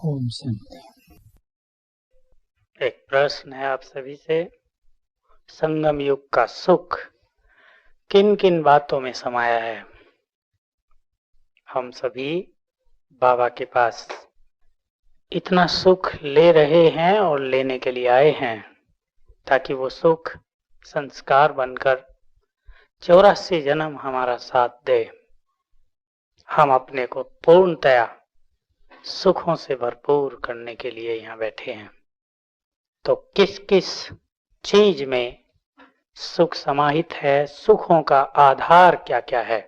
ओम शांति। एक प्रश्न है आप सभी से, संगम युग का सुख किन किन बातों में समाया है। हम सभी बाबा के पास इतना सुख ले रहे हैं और लेने के लिए आए हैं ताकि वो सुख संस्कार बनकर 84 जन्म हमारा साथ दे। हम अपने को पूर्णतया सुखों से भरपूर करने के लिए यहाँ बैठे हैं। तो किस किस चीज में सुख समाहित है, सुखों का आधार क्या क्या है।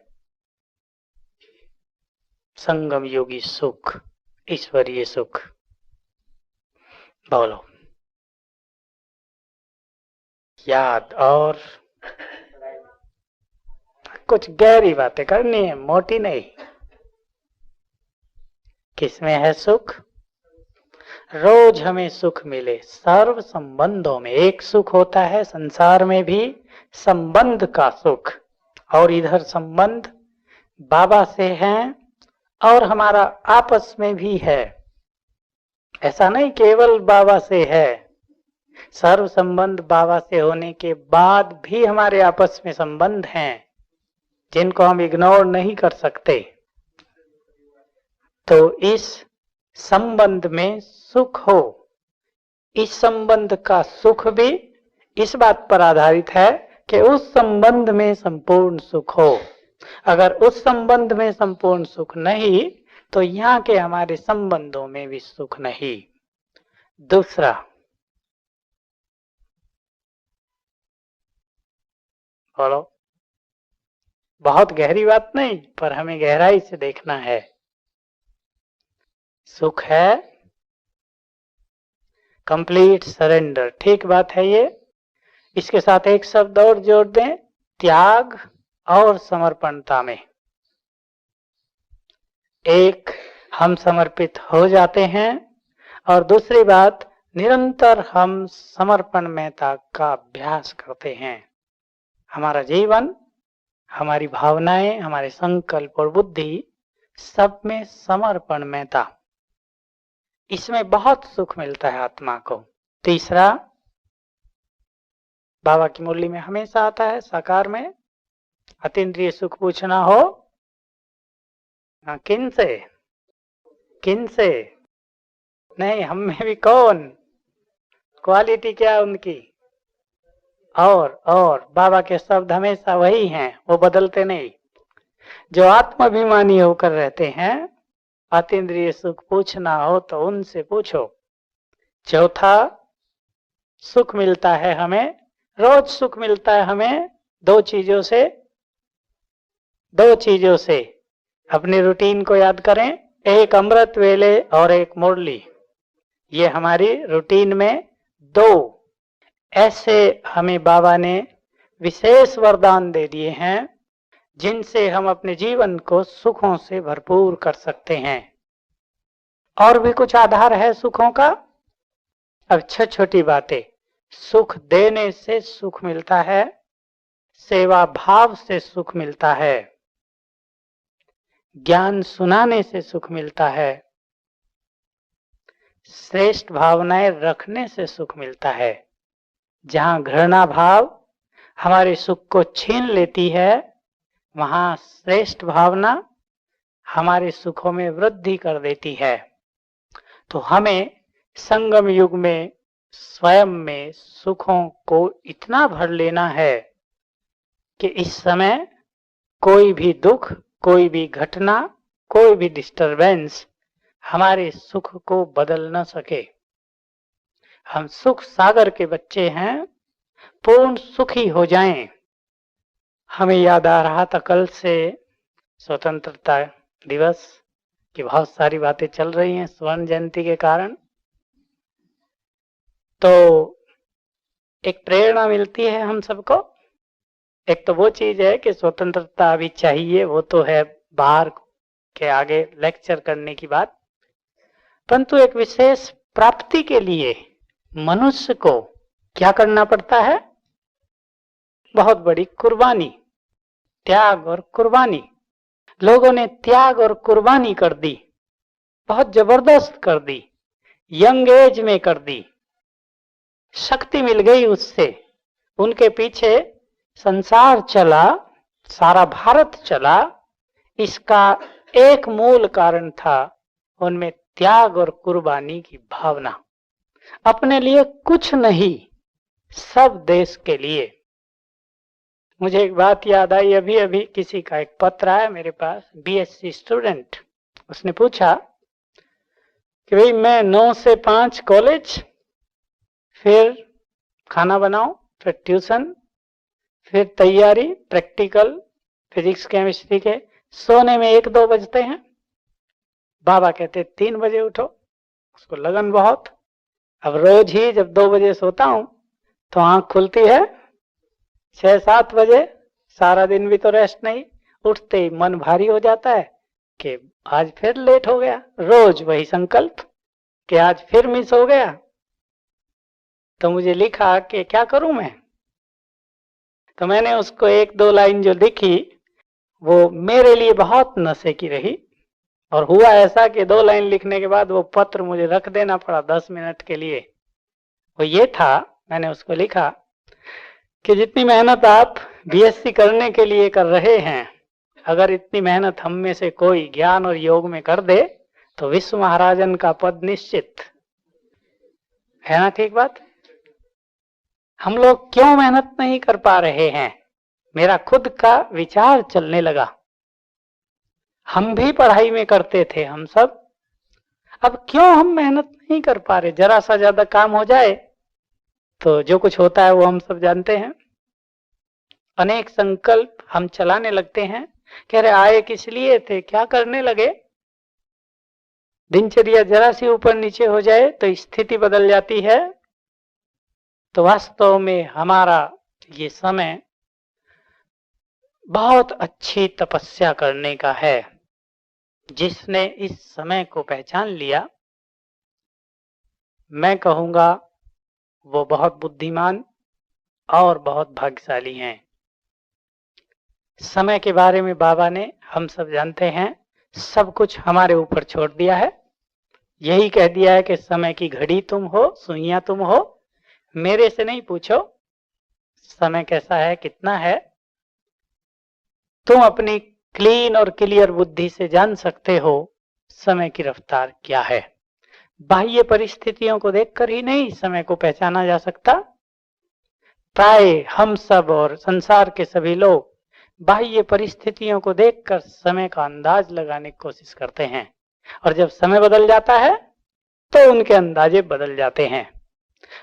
संगम योगी सुख, ईश्वरीय सुख, बोलो। याद और कुछ गहरी बातें करनी है, मोटी नहीं। किसमें है सुख? रोज हमें सुख मिले सर्व संबंधों में। एक सुख होता है संसार में भी संबंध का सुख, और इधर संबंध बाबा से है और हमारा आपस में भी है। ऐसा नहीं केवल बाबा से है, सर्व संबंध बाबा से होने के बाद भी हमारे आपस में संबंध हैं जिनको हम इग्नोर नहीं कर सकते। तो इस संबंध में सुख हो, इस संबंध का सुख भी इस बात पर आधारित है कि उस संबंध में संपूर्ण सुख हो। अगर उस संबंध में संपूर्ण सुख नहीं तो यहाँ के हमारे संबंधों में भी सुख नहीं। दूसरा, बोलो। बहुत गहरी बात नहीं, पर हमें गहराई से देखना है। सुख है कंप्लीट सरेंडर, ठीक बात है ये। इसके साथ एक शब्द और जोड़ दें, त्याग और समर्पणता में। एक, हम समर्पित हो जाते हैं, और दूसरी बात, निरंतर हम समर्पणमयता का अभ्यास करते हैं। हमारा जीवन, हमारी भावनाएं, हमारे संकल्प और बुद्धि सब में समर्पणमयता, इसमें बहुत सुख मिलता है आत्मा को। तीसरा, बाबा की मुरली में हमेशा आता है साकार में, अतीन्द्रिय सुख पूछना हो किन से, किन से नहीं, हम में भी कौन, क्वालिटी क्या उनकी। और बाबा के शब्द हमेशा वही हैं, वो बदलते नहीं। जो आत्माभिमानी होकर रहते हैं, अतीन्द्रिय सुख पूछना हो तो उनसे पूछो। चौथा, सुख मिलता है हमें, रोज सुख मिलता है हमें दो चीजों से। अपनी रूटीन को याद करें, एक अमृत वेले और एक मुरली। ये हमारी रूटीन में दो ऐसे हमें बाबा ने विशेष वरदान दे दिए हैं जिनसे हम अपने जीवन को सुखों से भरपूर कर सकते हैं। और भी कुछ आधार है सुखों का। अब छोटी बातें, सुख देने से सुख मिलता है, सेवा भाव से सुख मिलता है, ज्ञान सुनाने से सुख मिलता है, श्रेष्ठ भावनाएं रखने से सुख मिलता है। जहां घृणा भाव हमारे सुख को छीन लेती है, वहां श्रेष्ठ भावना हमारे सुखों में वृद्धि कर देती है। तो हमें संगम युग में स्वयं में सुखों को इतना भर लेना है कि इस समय कोई भी दुख, कोई भी घटना, कोई भी डिस्टरबेंस हमारे सुख को बदल न सके। हम सुख सागर के बच्चे हैं, पूर्ण सुखी हो जाएं। हमें याद आ रहा था कल से स्वतंत्रता दिवस की बहुत सारी बातें चल रही हैं स्वर्ण जयंती के कारण। तो एक प्रेरणा मिलती है हम सबको। एक तो वो चीज है कि स्वतंत्रता अभी चाहिए, वो तो है बाहर के आगे लेक्चर करने की बात, परंतु एक विशेष प्राप्ति के लिए मनुष्य को क्या करना पड़ता है? बहुत बड़ी कुर्बानी, त्याग और कुर्बानी। लोगों ने त्याग और कुर्बानी कर दी बहुत जबरदस्त कर दी, यंग एज में कर दी, शक्ति मिल गई उससे। उनके पीछे संसार चला, सारा भारत चला। इसका एक मूल कारण था उनमें त्याग और कुर्बानी की भावना। अपने लिए कुछ नहीं, सब देश के लिए। मुझे एक बात याद आई, अभी अभी किसी का एक पत्र आया मेरे पास, बीएससी स्टूडेंट। उसने पूछा कि भाई मैं 9 से 5 कॉलेज, फिर खाना बनाओ, फिर ट्यूशन, फिर तैयारी प्रैक्टिकल फिजिक्स केमिस्ट्री के, सोने में 1-2 बजते हैं। बाबा कहते 3 बजे उठो। उसको लगन बहुत। अब रोज ही जब 2 बजे सोता हूं तो आंख खुलती है 6-7 बजे। सारा दिन भी तो रेस्ट नहीं, उठते ही मन भारी हो जाता है कि आज फिर लेट हो गया। रोज वही संकल्प कि आज फिर मिस हो गया। तो मुझे लिखा कि क्या करूं मैं। तो मैंने उसको 1-2 लाइन जो लिखी वो मेरे लिए बहुत नशे की रही। और हुआ ऐसा कि 2 लाइन लिखने के बाद वो पत्र मुझे रख देना पड़ा 10 मिनट के लिए। वो ये था, मैंने उसको लिखा कि जितनी मेहनत आप बीएससी करने के लिए कर रहे हैं, अगर इतनी मेहनत हम में से कोई ज्ञान और योग में कर दे तो विश्व महाराजन का पद निश्चित है। ना ठीक बात? हम लोग क्यों मेहनत नहीं कर पा रहे हैं? मेरा खुद का विचार चलने लगा। हम भी पढ़ाई में करते थे, हम सब। अब क्यों हम मेहनत नहीं कर पा रहे? जरा सा ज्यादा काम हो जाए तो जो कुछ होता है वो हम सब जानते हैं। अनेक संकल्प हम चलाने लगते हैं। कह रहे आए किस लिए थे, क्या करने लगे? दिनचर्या जरा सी ऊपर नीचे हो जाए तो स्थिति बदल जाती है। तो वास्तव में हमारा ये समय बहुत अच्छी तपस्या करने का है। जिसने इस समय को पहचान लिया, मैं कहूंगा वो बहुत बुद्धिमान और बहुत भाग्यशाली हैं। समय के बारे में बाबा ने, हम सब जानते हैं, सब कुछ हमारे ऊपर छोड़ दिया है। यही कह दिया है कि समय की घड़ी तुम हो, सुइयां तुम हो। मेरे से नहीं पूछो समय कैसा है, कितना है। तुम अपनी क्लीन और क्लियर बुद्धि से जान सकते हो समय की रफ्तार क्या है। बाह्य परिस्थितियों को देखकर ही नहीं समय को पहचाना जा सकता। प्राय हम सब और संसार के सभी लोग बाह्य परिस्थितियों को देखकर समय का अंदाज लगाने की कोशिश करते हैं, और जब समय बदल जाता है तो उनके अंदाजे बदल जाते हैं।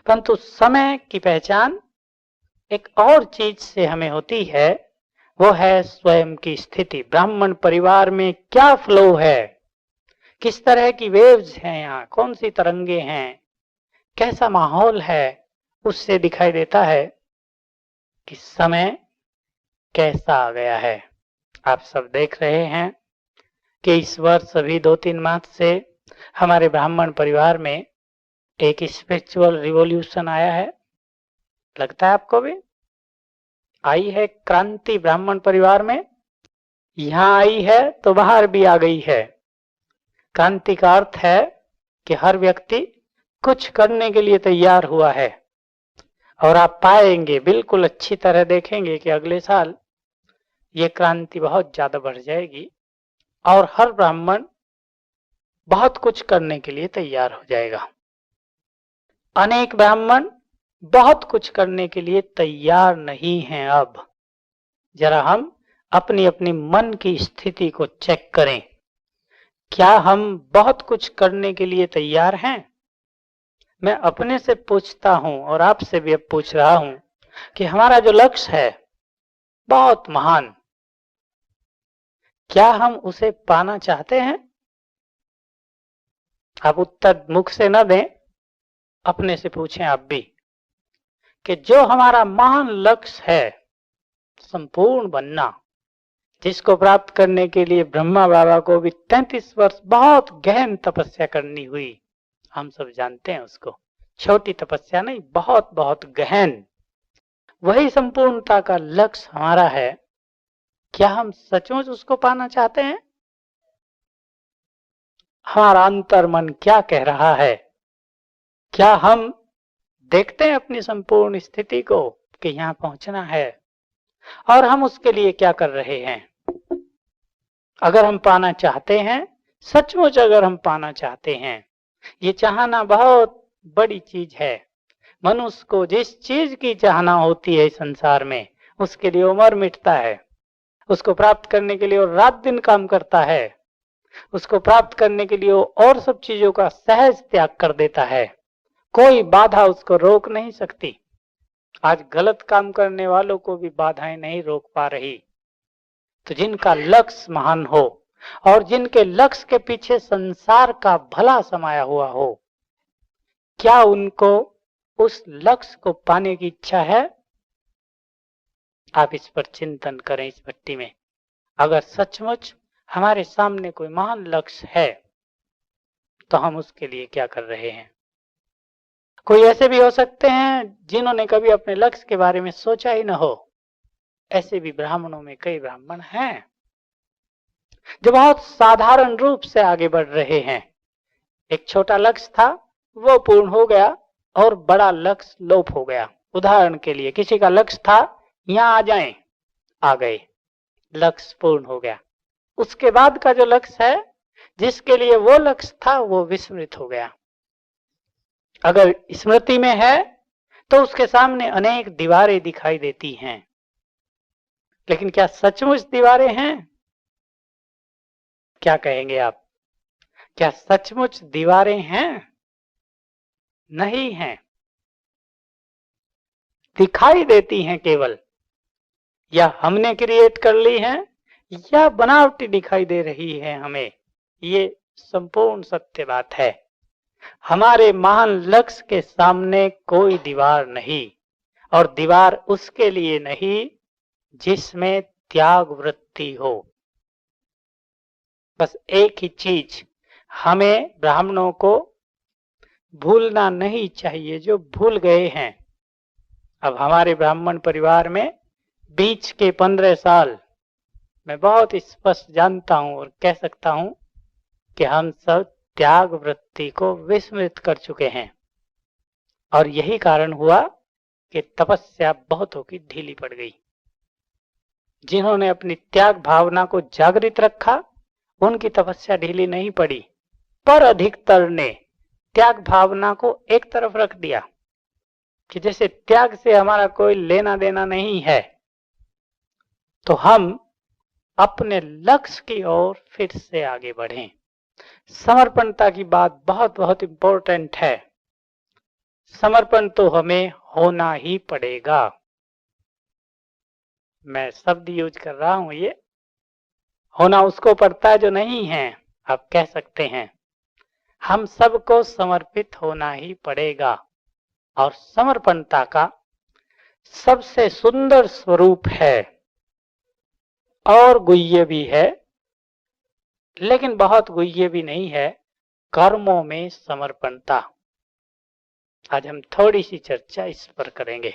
परंतु समय की पहचान एक और चीज से हमें होती है, वो है स्वयं की स्थिति। ब्राह्मण परिवार में क्या फ्लो है, किस तरह की वेव्स हैं, यहाँ कौन सी तरंगे हैं, कैसा माहौल है, उससे दिखाई देता है कि समय कैसा आ गया है। आप सब देख रहे हैं कि इस वर्ष अभी 2-3 माह से हमारे ब्राह्मण परिवार में एक स्पिरिचुअल रिवॉल्यूशन आया है। लगता है आपको भी आई है क्रांति ब्राह्मण परिवार में? यहां आई है तो बाहर भी आ गई है। क्रांति का अर्थ है कि हर व्यक्ति कुछ करने के लिए तैयार हुआ है। और आप पाएंगे, बिल्कुल अच्छी तरह देखेंगे कि अगले साल ये क्रांति बहुत ज्यादा बढ़ जाएगी और हर ब्राह्मण बहुत कुछ करने के लिए तैयार हो जाएगा। अनेक ब्राह्मण बहुत कुछ करने के लिए तैयार नहीं हैं। अब जरा हम अपनी अपनी मन की स्थिति को चेक करें। क्या हम बहुत कुछ करने के लिए तैयार हैं? मैं अपने से पूछता हूं और आपसे भी अब पूछ रहा हूं कि हमारा जो लक्ष्य है बहुत महान, क्या हम उसे पाना चाहते हैं? आप उत्तर मुख से न दें, अपने से पूछें आप भी कि जो हमारा महान लक्ष्य है संपूर्ण बनना, जिसको प्राप्त करने के लिए ब्रह्मा बाबा को भी 33 वर्ष बहुत गहन तपस्या करनी हुई, हम सब जानते हैं उसको। छोटी तपस्या नहीं, बहुत बहुत गहन। वही संपूर्णता का लक्ष्य हमारा है। क्या हम सचमुच उसको पाना चाहते हैं? हमारा अंतर मन क्या कह रहा है? क्या हम देखते हैं अपनी संपूर्ण स्थिति को कि यहाँ पहुंचना है और हम उसके लिए क्या कर रहे हैं? अगर हम पाना चाहते हैं, सचमुच अगर हम पाना चाहते हैं, ये चाहना बहुत बड़ी चीज है। मनुष्य को जिस चीज की चाहना होती है संसार में, उसके लिए उम्र मिटता है, उसको प्राप्त करने के लिए वो रात दिन काम करता है, उसको प्राप्त करने के लिए वो और सब चीजों का सहज त्याग कर देता है। कोई बाधा उसको रोक नहीं सकती। आज गलत काम करने वालों को भी बाधाएं नहीं रोक पा रही। तो जिनका लक्ष्य महान हो और जिनके लक्ष्य के पीछे संसार का भला समाया हुआ हो, क्या उनको उस लक्ष्य को पाने की इच्छा है? आप इस पर चिंतन करें इस भट्टी में। अगर सचमुच हमारे सामने कोई महान लक्ष्य है तो हम उसके लिए क्या कर रहे हैं? कोई ऐसे भी हो सकते हैं जिन्होंने कभी अपने लक्ष्य के बारे में सोचा ही न हो। ऐसे भी ब्राह्मणों में कई ब्राह्मण हैं जो बहुत साधारण रूप से आगे बढ़ रहे हैं। एक छोटा लक्ष्य था, वो पूर्ण हो गया और बड़ा लक्ष्य लोप हो गया। उदाहरण के लिए किसी का लक्ष्य था यहां आ जाएं, आ गए, लक्ष्य पूर्ण हो गया। उसके बाद का जो लक्ष्य है, जिसके लिए वो लक्ष्य था, वो विस्मृत हो गया। अगर स्मृति में है तो उसके सामने अनेक दीवारें दिखाई देती हैं, लेकिन क्या सचमुच दीवारें हैं? क्या कहेंगे आप? क्या सचमुच दीवारें हैं? नहीं हैं, दिखाई देती हैं केवल। या हमने क्रिएट कर ली हैं या बनावटी दिखाई दे रही है हमें। ये संपूर्ण सत्य बात है। हमारे महान लक्ष्य के सामने कोई दीवार नहीं, और दीवार उसके लिए नहीं जिसमें त्याग वृत्ति हो। बस एक ही चीज हमें ब्राह्मणों को भूलना नहीं चाहिए, जो भूल गए हैं। अब हमारे ब्राह्मण परिवार में बीच के 15 साल मैं बहुत स्पष्ट जानता हूं और कह सकता हूं कि हम सब त्याग वृत्ति को विस्मृत कर चुके हैं, और यही कारण हुआ कि तपस्या बहुतों की ढीली पड़ गई। जिन्होंने अपनी त्याग भावना को जागृत रखा, उनकी तपस्या ढीली नहीं पड़ी, पर अधिकतर ने त्याग भावना को एक तरफ रख दिया कि जैसे त्याग से हमारा कोई लेना देना नहीं है, तो हम अपने लक्ष्य की ओर फिर से आगे बढ़ें। समर्पणता की बात बहुत बहुत इंपॉर्टेंट है। समर्पण तो हमें होना ही पड़ेगा। मैं शब्द यूज कर रहा हूं, ये होना उसको पड़ता है जो नहीं है। आप कह सकते हैं हम सबको समर्पित होना ही पड़ेगा, और समर्पणता का सबसे सुंदर स्वरूप है और गुह्य भी है, लेकिन बहुत गुह्य भी नहीं है, कर्मों में समर्पणता। आज हम थोड़ी सी चर्चा इस पर करेंगे।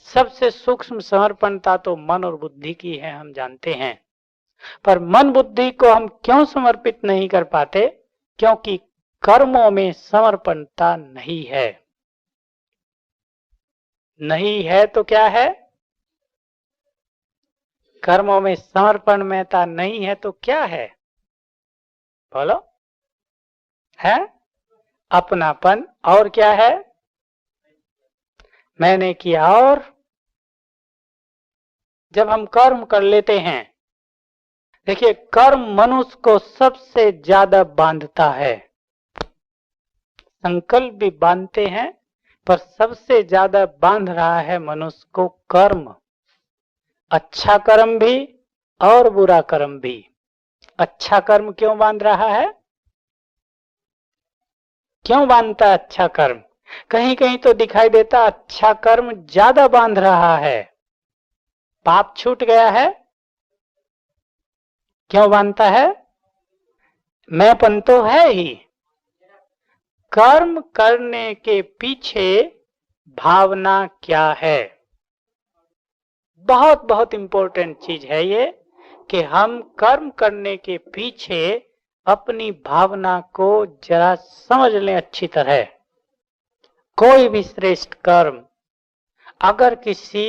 सबसे सूक्ष्म समर्पणता तो मन और बुद्धि की है, हम जानते हैं। पर मन बुद्धि को हम क्यों समर्पित नहीं कर पाते? क्योंकि कर्मों में समर्पणता नहीं है। नहीं है तो क्या है? कर्मों में समर्पणता नहीं है तो क्या है? बोलो। है अपनापन। और क्या है? मैंने किया। और जब हम कर्म कर लेते हैं, देखिए कर्म मनुष्य को सबसे ज्यादा बांधता है। संकल्प भी बांधते हैं, पर सबसे ज्यादा बांध रहा है मनुष्य को कर्म। अच्छा कर्म भी और बुरा कर्म भी। अच्छा कर्म क्यों बांध रहा है? क्यों बांधता है अच्छा कर्म? कहीं कहीं तो दिखाई देता अच्छा कर्म ज्यादा बांध रहा है। पाप छूट गया है, क्यों बांधता है? मैंपन तो है ही। कर्म करने के पीछे भावना क्या है? बहुत बहुत इंपॉर्टेंट चीज है ये, कि हम कर्म करने के पीछे अपनी भावना को जरा समझ लें अच्छी तरह। कोई भी श्रेष्ठ कर्म अगर किसी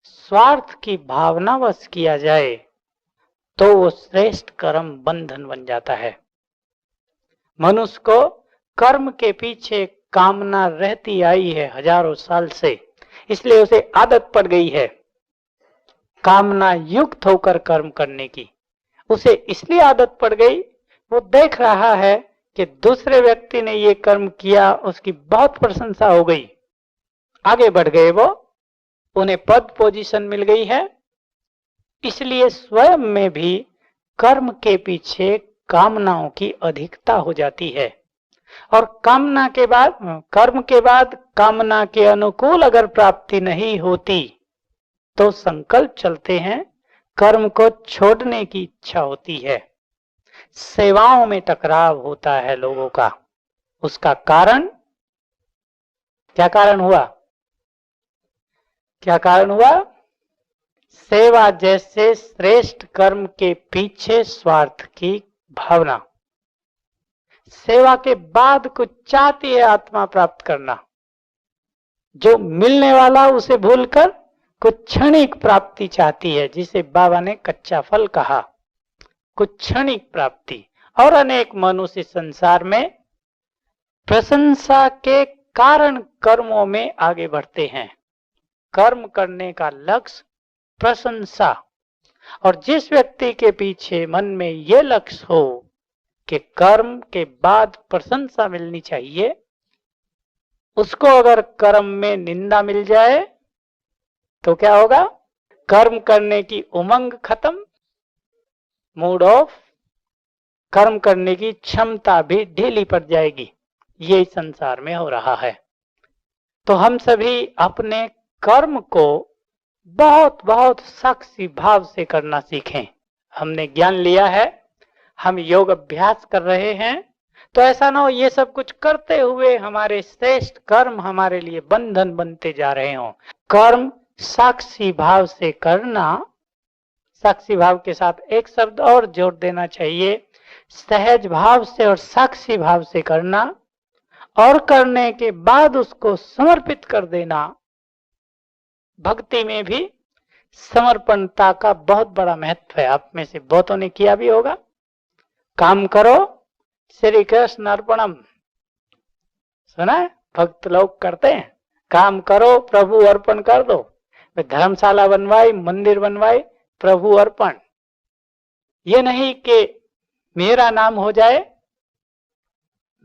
स्वार्थ की भावनावश किया जाए तो वो श्रेष्ठ कर्म बंधन बन जाता है। मनुष्य को कर्म के पीछे कामना रहती आई है हजारों साल से, इसलिए उसे आदत पड़ गई है कामना युक्त होकर कर्म करने की। उसे इसलिए आदत पड़ गई, वो देख रहा है कि दूसरे व्यक्ति ने ये कर्म किया, उसकी बहुत प्रशंसा हो गई, आगे बढ़ गए वो, उन्हें पद पोजीशन मिल गई है, इसलिए स्वयं में भी कर्म के पीछे कामनाओं की अधिकता हो जाती है। और कामना के बाद, कर्म के बाद कामना के अनुकूल अगर प्राप्ति नहीं होती तो संकल्प चलते हैं, कर्म को छोड़ने की इच्छा होती है, सेवाओं में टकराव होता है लोगों का। उसका कारण क्या कारण हुआ? क्या कारण हुआ? सेवा जैसे श्रेष्ठ कर्म के पीछे स्वार्थ की भावना। सेवा के बाद कुछ चाहती है आत्मा प्राप्त करना, जो मिलने वाला उसे भूलकर कुछ क्षणिक प्राप्ति चाहती है, जिसे बाबा ने कच्चा फल कहा, कुछ क्षणिक प्राप्ति। और अनेक मनुष्य संसार में प्रशंसा के कारण कर्मों में आगे बढ़ते हैं। कर्म करने का लक्ष्य प्रशंसा, और जिस व्यक्ति के पीछे मन में ये लक्ष्य हो कि कर्म के बाद प्रशंसा मिलनी चाहिए, उसको अगर कर्म में निंदा मिल जाए तो क्या होगा? कर्म करने की उमंग खत्म, मूड ऑफ, कर्म करने की क्षमता भी ढीली पड़ जाएगी। ये संसार में हो रहा है। तो हम सभी अपने कर्म को बहुत बहुत साक्षी भाव से करना सीखें। हमने ज्ञान लिया है, हम योग अभ्यास कर रहे हैं, तो ऐसा ना हो ये सब कुछ करते हुए हमारे श्रेष्ठ कर्म हमारे लिए बंधन बनते जा रहे हों। कर्म साक्षी भाव से करना, साक्षी भाव के साथ एक शब्द और जोड़ देना चाहिए, सहज भाव से और साक्षी भाव से करना, और करने के बाद उसको समर्पित कर देना। भक्ति में भी समर्पणता का बहुत बड़ा महत्व है। आप में से बहुतों ने किया भी होगा। काम करो श्री कृष्ण अर्पणम, सुना है? भक्त लोग करते हैं, काम करो प्रभु अर्पण कर दो। धर्मशाला बनवाई, मंदिर बनवाई, प्रभु अर्पण। ये नहीं कि मेरा नाम हो जाए,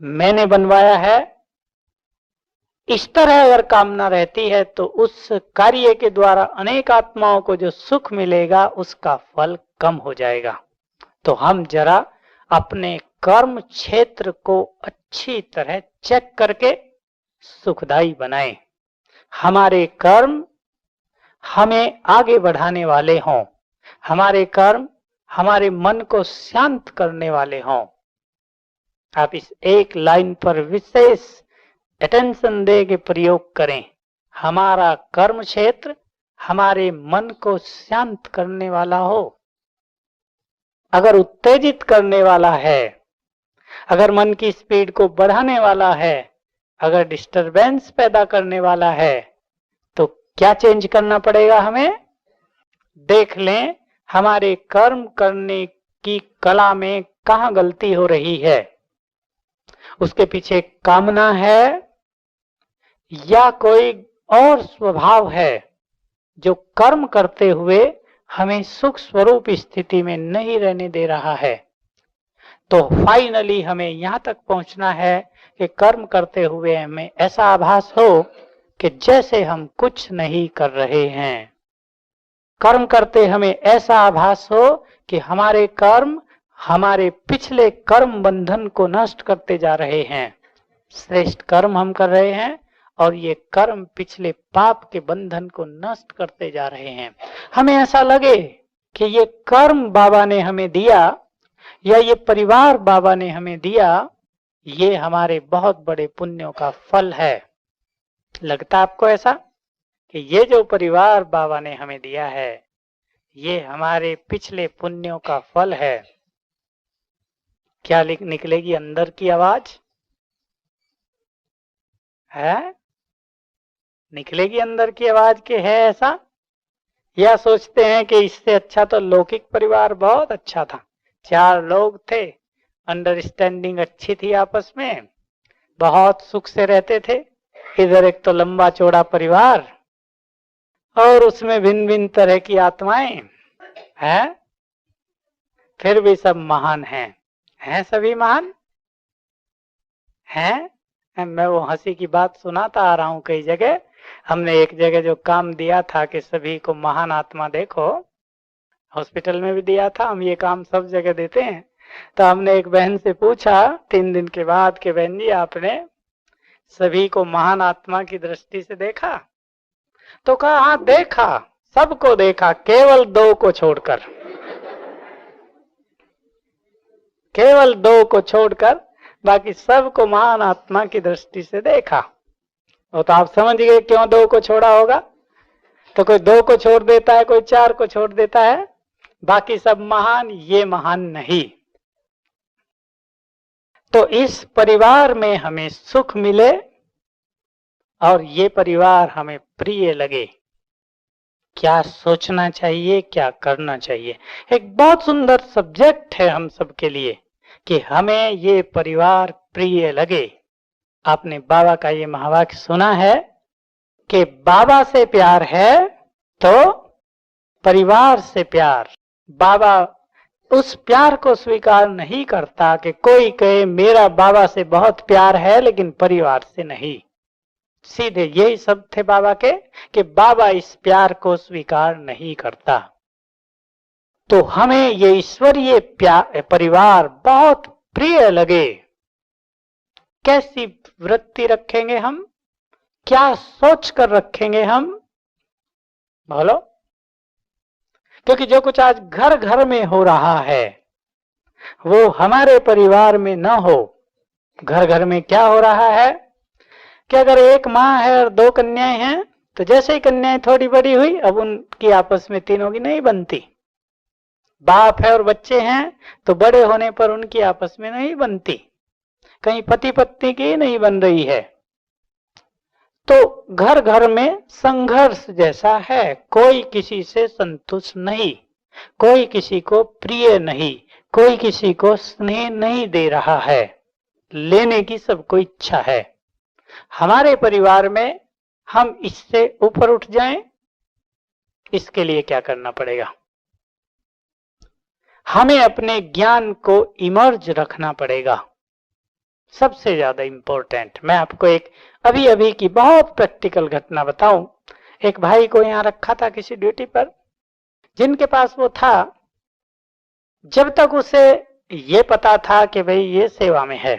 मैंने बनवाया है, इस तरह अगर कामना रहती है तो उस कार्य के द्वारा अनेक आत्माओं को जो सुख मिलेगा उसका फल कम हो जाएगा। तो हम जरा अपने कर्म क्षेत्र को अच्छी तरह चेक करके सुखदायी बनाएं। हमारे कर्म हमें आगे बढ़ाने वाले हों, हमारे कर्म हमारे मन को शांत करने वाले हों। आप इस एक लाइन पर विशेष अटेंशन दे के प्रयोग करें। हमारा कर्म क्षेत्र हमारे मन को शांत करने वाला हो। अगर उत्तेजित करने वाला है, अगर मन की स्पीड को बढ़ाने वाला है, अगर डिस्टरबेंस पैदा करने वाला है, तो क्या चेंज करना पड़ेगा हमें? देख लें हमारे कर्म करने की कला में कहां गलती हो रही है। उसके पीछे कामना है या कोई और स्वभाव है जो कर्म करते हुए हमें सुख स्वरूप स्थिति में नहीं रहने दे रहा है। तो फाइनली हमें यहां तक पहुंचना है कि कर्म करते हुए हमें ऐसा आभास हो कि जैसे हम कुछ नहीं कर रहे हैं। कर्म करते हमें ऐसा आभास हो कि हमारे कर्म हमारे पिछले कर्म बंधन को नष्ट करते जा रहे हैं। श्रेष्ठ कर्म हम कर रहे हैं और ये कर्म पिछले पाप के बंधन को नष्ट करते जा रहे हैं। हमें ऐसा लगे कि ये कर्म बाबा ने हमें दिया या ये परिवार बाबा ने हमें दिया, ये हमारे बहुत बड़े पुण्यों का फल है। लगता आपको ऐसा कि ये जो परिवार बाबा ने हमें दिया है, ये हमारे पिछले पुण्यों का फल है? क्या निकलेगी अंदर की आवाज है? निकलेगी अंदर की आवाज के है ऐसा? या सोचते हैं कि इससे अच्छा तो लौकिक परिवार बहुत अच्छा था, 4 लोग थे, अंडरस्टैंडिंग अच्छी थी, आपस में बहुत सुख से रहते थे। इधर एक तो लंबा चौड़ा परिवार और उसमें भिन्न भिन्न तरह की आत्माएं हैं, फिर भी सब महान हैं सभी महान हैं। मैं वो हंसी की बात सुनाता आ रहा हूं कई जगह। हमने एक जगह जो काम दिया था कि सभी को महान आत्मा देखो, हॉस्पिटल में भी दिया था, हम ये काम सब जगह देते हैं। तो हमने एक बहन से पूछा 3 दिन के बाद कि बहन जी आपने सभी को महान आत्मा की दृष्टि से देखा? तो कहा हाँ देखा, सबको देखा, केवल 2 को छोड़कर, केवल 2 को छोड़कर बाकी सबको महान आत्मा की दृष्टि से देखा। वो तो आप समझ गए क्यों 2 को छोड़ा होगा। तो कोई 2 को छोड़ देता है, कोई 4 को छोड़ देता है, बाकी सब महान, ये महान नहीं। तो इस परिवार में हमें सुख मिले और ये परिवार हमें प्रिय लगे, क्या सोचना चाहिए, क्या करना चाहिए। एक बहुत सुंदर सब्जेक्ट है हम सबके लिए कि हमें ये परिवार प्रिय लगे। आपने बाबा का ये महावाक्य सुना है कि बाबा से प्यार है तो परिवार से प्यार। बाबा उस प्यार को स्वीकार नहीं करता कि कोई कहे मेरा बाबा से बहुत प्यार है लेकिन परिवार से नहीं। सीधे यही शब्द थे बाबा के कि बाबा इस प्यार को स्वीकार नहीं करता। तो हमें ये ईश्वरीय परिवार बहुत प्रिय लगे। कैसी वृत्ति रखेंगे हम, क्या सोच कर रखेंगे हम, बोलो। क्योंकि जो कुछ आज घर घर में हो रहा है वो हमारे परिवार में न हो। घर घर में क्या हो रहा है कि अगर एक माँ है और 2 कन्याएं हैं तो जैसे ही कन्याएं थोड़ी बड़ी हुई अब उनकी आपस में तीनों की नहीं बनती। बाप है और बच्चे हैं तो बड़े होने पर उनकी आपस में नहीं बनती, कहीं पति पत्नी की नहीं बन रही है। तो घर घर में संघर्ष जैसा है, कोई किसी से संतुष्ट नहीं, कोई किसी को प्रिय नहीं, कोई किसी को स्नेह नहीं दे रहा है, लेने की सबको इच्छा है। हमारे परिवार में हम इससे ऊपर उठ जाएं, इसके लिए क्या करना पड़ेगा? हमें अपने ज्ञान को इमर्ज रखना पड़ेगा, सबसे ज्यादा इंपॉर्टेंट। मैं आपको एक अभी अभी की बहुत प्रैक्टिकल घटना बताऊं। एक भाई को यहां रखा था किसी ड्यूटी पर, जिनके पास वो था, जब तक उसे ये पता था कि भाई ये सेवा में है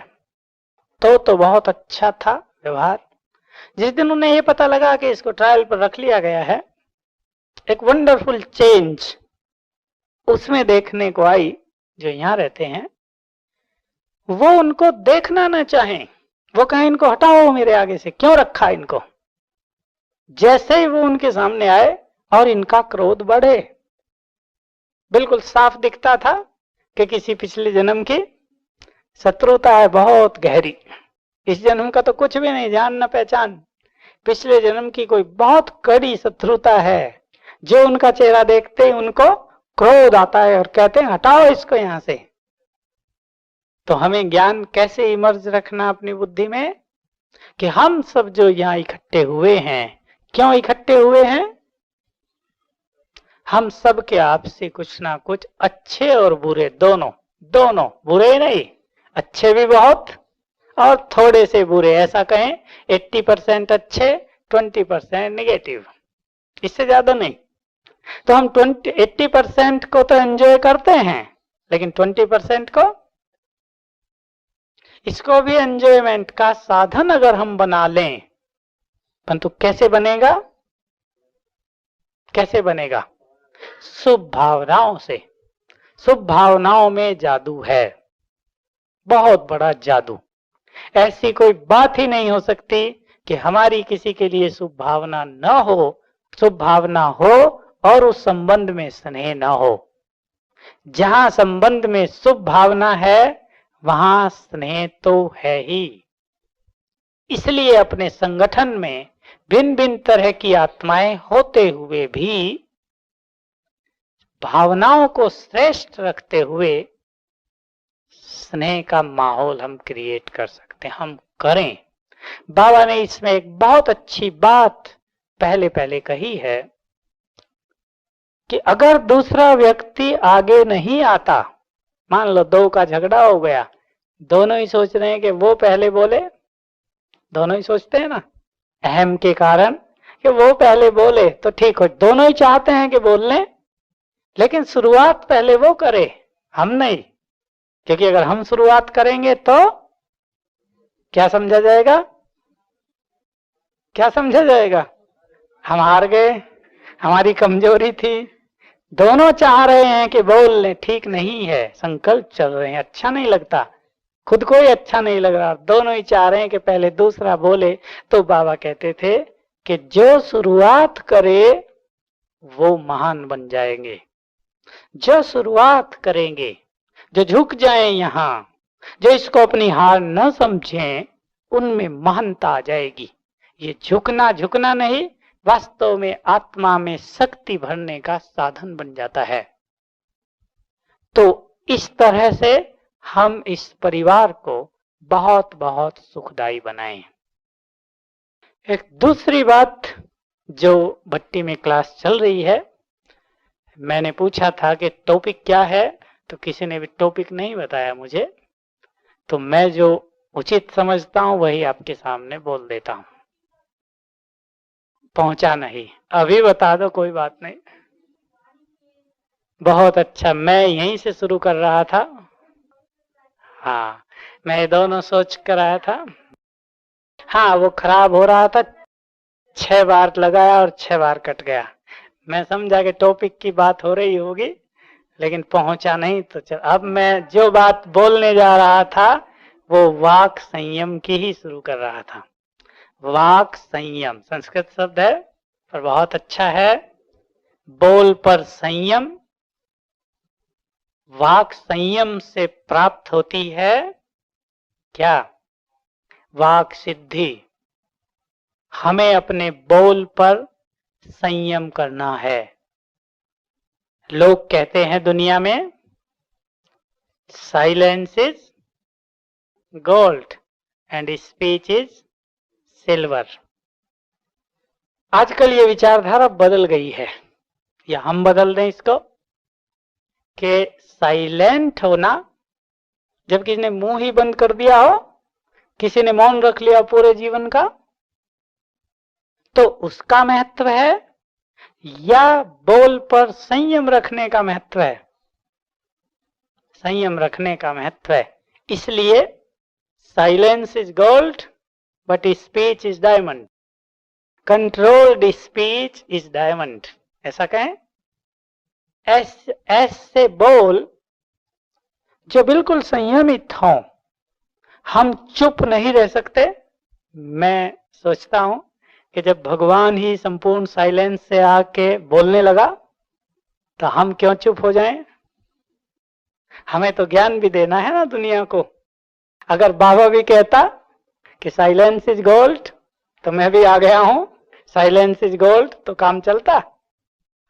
तो बहुत अच्छा था व्यवहार। जिस दिन उन्हें ये पता लगा कि इसको ट्रायल पर रख लिया गया है, एक वंडरफुल चेंज उसमें देखने को आई। जो यहां रहते हैं वो उनको देखना ना चाहें, वो कहें इनको हटाओ मेरे आगे से, क्यों रखा इनको। जैसे ही वो उनके सामने आए और इनका क्रोध बढ़े, बिल्कुल साफ दिखता था कि किसी पिछले जन्म की शत्रुता है बहुत गहरी। इस जन्म का तो कुछ भी नहीं, जान न पहचान, पिछले जन्म की कोई बहुत कड़ी शत्रुता है। जो उनका चेहरा देखते ही उनको क्रोध आता है और कहते हैं हटाओ इसको यहां से। तो हमें ज्ञान कैसे इमर्ज रखना अपनी बुद्धि में कि हम सब जो यहां इकट्ठे हुए हैं, क्यों इकट्ठे हुए हैं? हम सब के आपसे कुछ ना कुछ अच्छे और बुरे दोनों, बुरे नहीं, अच्छे भी बहुत और थोड़े से बुरे, ऐसा कहें 80% अच्छे 20% नेगेटिव, इससे ज्यादा नहीं। तो हम 80% को तो एंजॉय करते हैं, लेकिन 20% को, इसको भी एंजॉयमेंट का साधन अगर हम बना लें, परंतु कैसे बनेगा? कैसे बनेगा? शुभ भावनाओं से। शुभ भावनाओं में जादू है, बहुत बड़ा जादू। ऐसी कोई बात ही नहीं हो सकती कि हमारी किसी के लिए शुभ भावना न हो, शुभ भावना हो और उस संबंध में स्नेह न हो। जहां संबंध में शुभ भावना है वहां स्नेह तो है ही। इसलिए अपने संगठन में भिन्न भिन्न तरह की आत्माएं होते हुए भी भावनाओं को श्रेष्ठ रखते हुए स्नेह का माहौल हम क्रिएट कर सकते हैं, हम करें। बाबा ने इसमें एक बहुत अच्छी बात पहले पहले कही है कि अगर दूसरा व्यक्ति आगे नहीं आता, मान लो दो का झगड़ा हो गया, दोनों ही सोच रहे हैं कि वो पहले बोले, दोनों ही सोचते हैं ना अहम के कारण कि वो पहले बोले तो ठीक हो, दोनों ही चाहते हैं कि बोल लें, लेकिन शुरुआत पहले वो करे, हम नहीं। क्योंकि अगर हम शुरुआत करेंगे तो क्या समझा जाएगा, क्या समझा जाएगा, हम हार गए, हमारी कमजोरी थी। दोनों चाह रहे हैं कि बोल लें, ठीक नहीं है, संकल्प चल रहे हैं, अच्छा नहीं लगता, खुद को ही अच्छा नहीं लग रहा, दोनों ही चाह रहे हैं कि पहले दूसरा बोले। तो बाबा कहते थे कि जो शुरुआत करे वो महान बन जाएंगे, जो शुरुआत करेंगे, जो झुक जाएं यहां, जो इसको अपनी हार न समझें, उनमें महानता आ जाएगी। ये झुकना झुकना नहीं, वास्तव में आत्मा में शक्ति भरने का साधन बन जाता है। तो इस तरह से हम इस परिवार को बहुत बहुत सुखदायी बनाएं। एक दूसरी बात जो भट्टी में क्लास चल रही है, मैंने पूछा था कि टॉपिक क्या है, तो किसी ने भी टॉपिक नहीं बताया मुझे, तो मैं जो उचित समझता हूं वही आपके सामने बोल देता हूं। पहुंचा नहीं, अभी बता दो, कोई बात नहीं। बहुत अच्छा, मैं यहीं से शुरू कर रहा था। हाँ, मैं दोनों सोच कर आया था। हाँ, वो खराब हो रहा था, 6 बार लगाया और 6 बार कट गया। मैं समझा कि टॉपिक की बात हो रही होगी, लेकिन पहुंचा नहीं। तो चल, अब मैं जो बात बोलने जा रहा था वो वाक संयम की ही शुरू कर रहा था। वाक संयम संस्कृत शब्द है पर बहुत अच्छा है। बोल पर संयम, वाक संयम से प्राप्त होती है क्या, वाक सिद्धि। हमें अपने बोल पर संयम करना है। लोग कहते हैं दुनिया में silence is gold and speech is silver. आजकल ये विचारधारा बदल गई है, या हम बदल दें इसको, कि साइलेंट होना, जब किसी ने मुंह ही बंद कर दिया हो, किसी ने मौन रख लिया पूरे जीवन का, तो उसका महत्व है या बोल पर संयम रखने का महत्व है। संयम रखने का महत्व है। इसलिए silence is gold but speech is diamond, controlled speech is diamond, ऐसा कहें। ऐसे बोल जो बिल्कुल संयमित हों, हम चुप नहीं रह सकते। मैं सोचता हूं कि जब भगवान ही संपूर्ण साइलेंस से आके बोलने लगा तो हम क्यों चुप हो जाएं। हमें तो ज्ञान भी देना है ना दुनिया को। अगर बाबा भी कहता कि साइलेंस इज गोल्ड, तो मैं भी आ गया हूं, साइलेंस इज गोल्ड, तो काम चलता।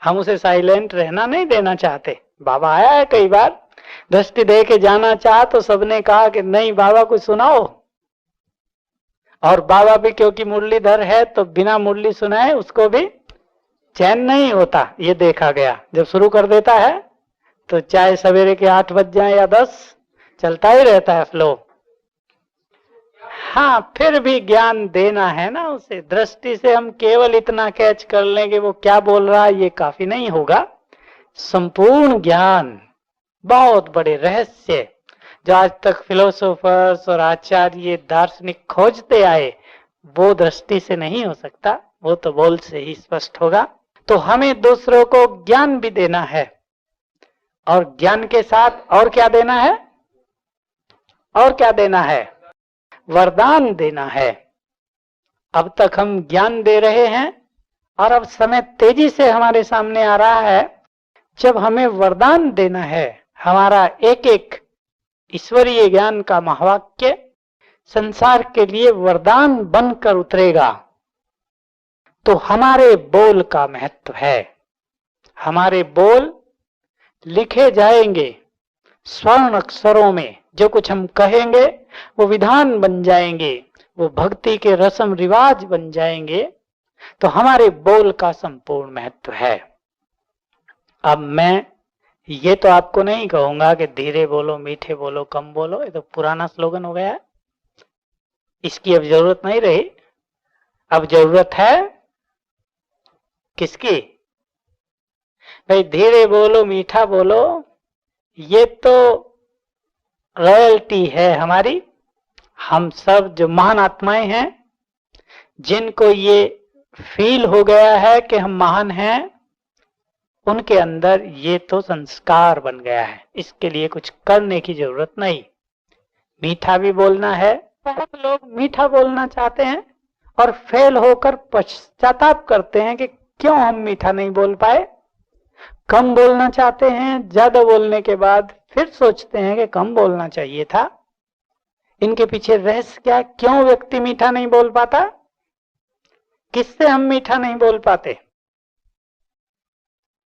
हम उसे साइलेंट रहना नहीं देना चाहते। बाबा आया है कई बार, दृष्टि दे के जाना चाहा तो सबने कहा कि नहीं बाबा कुछ सुनाओ। और बाबा भी क्योंकि मुरलीधर है तो बिना मुरली सुनाए उसको भी चैन नहीं होता, ये देखा गया। जब शुरू कर देता है तो चाहे सवेरे के 8 बज जाए या 10, चलता ही रहता है फ्लो। हाँ, फिर भी ज्ञान देना है ना उसे। दृष्टि से हम केवल इतना कैच कर लें कि वो क्या बोल रहा है, ये काफी नहीं होगा। संपूर्ण ज्ञान, बहुत बड़े रहस्य जो आज तक फिलोसोफर्स और आचार्य दार्शनिक खोजते आए, वो दृष्टि से नहीं हो सकता, वो तो बोल से ही स्पष्ट होगा। तो हमें दूसरों को ज्ञान भी देना है, और ज्ञान के साथ और क्या देना है, और क्या देना है, वरदान देना है। अब तक हम ज्ञान दे रहे हैं और अब समय तेजी से हमारे सामने आ रहा है जब हमें वरदान देना है। हमारा एक एक ईश्वरीय ज्ञान का महावाक्य संसार के लिए वरदान बनकर उतरेगा तो हमारे बोल का महत्व है। हमारे बोल लिखे जाएंगे स्वर्ण अक्षरों में, जो कुछ हम कहेंगे वो विधान बन जाएंगे, वो भक्ति के रस्म रिवाज बन जाएंगे, तो हमारे बोल का संपूर्ण महत्व है। अब मैं ये तो आपको नहीं कहूंगा कि धीरे बोलो, मीठे बोलो, कम बोलो, ये तो पुराना स्लोगन हो गया है, इसकी अब जरूरत नहीं रही। अब जरूरत है किसकी? भाई धीरे बोलो, मीठा बोलो, ये तो रॉयल्टी है हमारी। हम सब जो महान आत्माएं हैं, जिनको ये फील हो गया है कि हम महान हैं, उनके अंदर ये तो संस्कार बन गया है, इसके लिए कुछ करने की जरूरत नहीं। मीठा भी बोलना है, बहुत लोग मीठा बोलना चाहते हैं और फेल होकर पश्चाताप करते हैं कि क्यों हम मीठा नहीं बोल पाए। कम बोलना चाहते हैं, ज्यादा बोलने के बाद फिर सोचते हैं कि कम बोलना चाहिए था। इनके पीछे रहस्य क्या? क्यों व्यक्ति मीठा नहीं बोल पाता? किससे हम मीठा नहीं बोल पाते?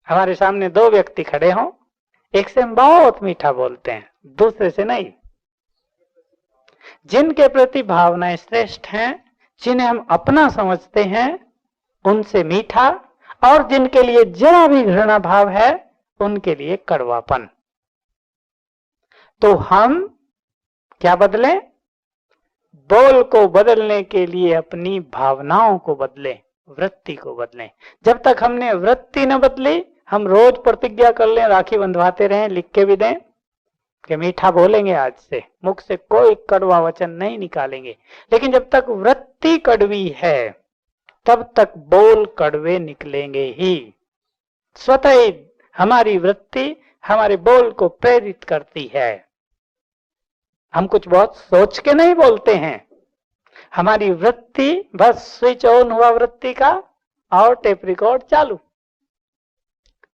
हमारे सामने दो व्यक्ति खड़े हों, एक से हम बहुत मीठा बोलते हैं, दूसरे से नहीं। जिनके प्रति भावनाएं श्रेष्ठ हैं, जिन्हें हम अपना समझते हैं, उनसे मीठा, और जिनके लिए जरा भी घृणा भाव है, उनके लिए कड़वापन। तो हम क्या बदलें? बोल को बदलने के लिए अपनी भावनाओं को बदलें, वृत्ति को बदलें। जब तक हमने वृत्ति न बदली, हम रोज प्रतिज्ञा कर लें, राखी बंधवाते रहें, लिख के भी दें कि मीठा बोलेंगे, आज से मुख से कोई कड़वा वचन नहीं निकालेंगे, लेकिन जब तक वृत्ति कड़वी है तब तक बोल कड़वे निकलेंगे ही। स्वतः ही हमारी वृत्ति हमारे बोल को प्रेरित करती है। हम कुछ बहुत सोच के नहीं बोलते हैं, हमारी वृत्ति, बस स्विच ऑन हुआ वृत्ति का और टेप रिकॉर्ड चालू।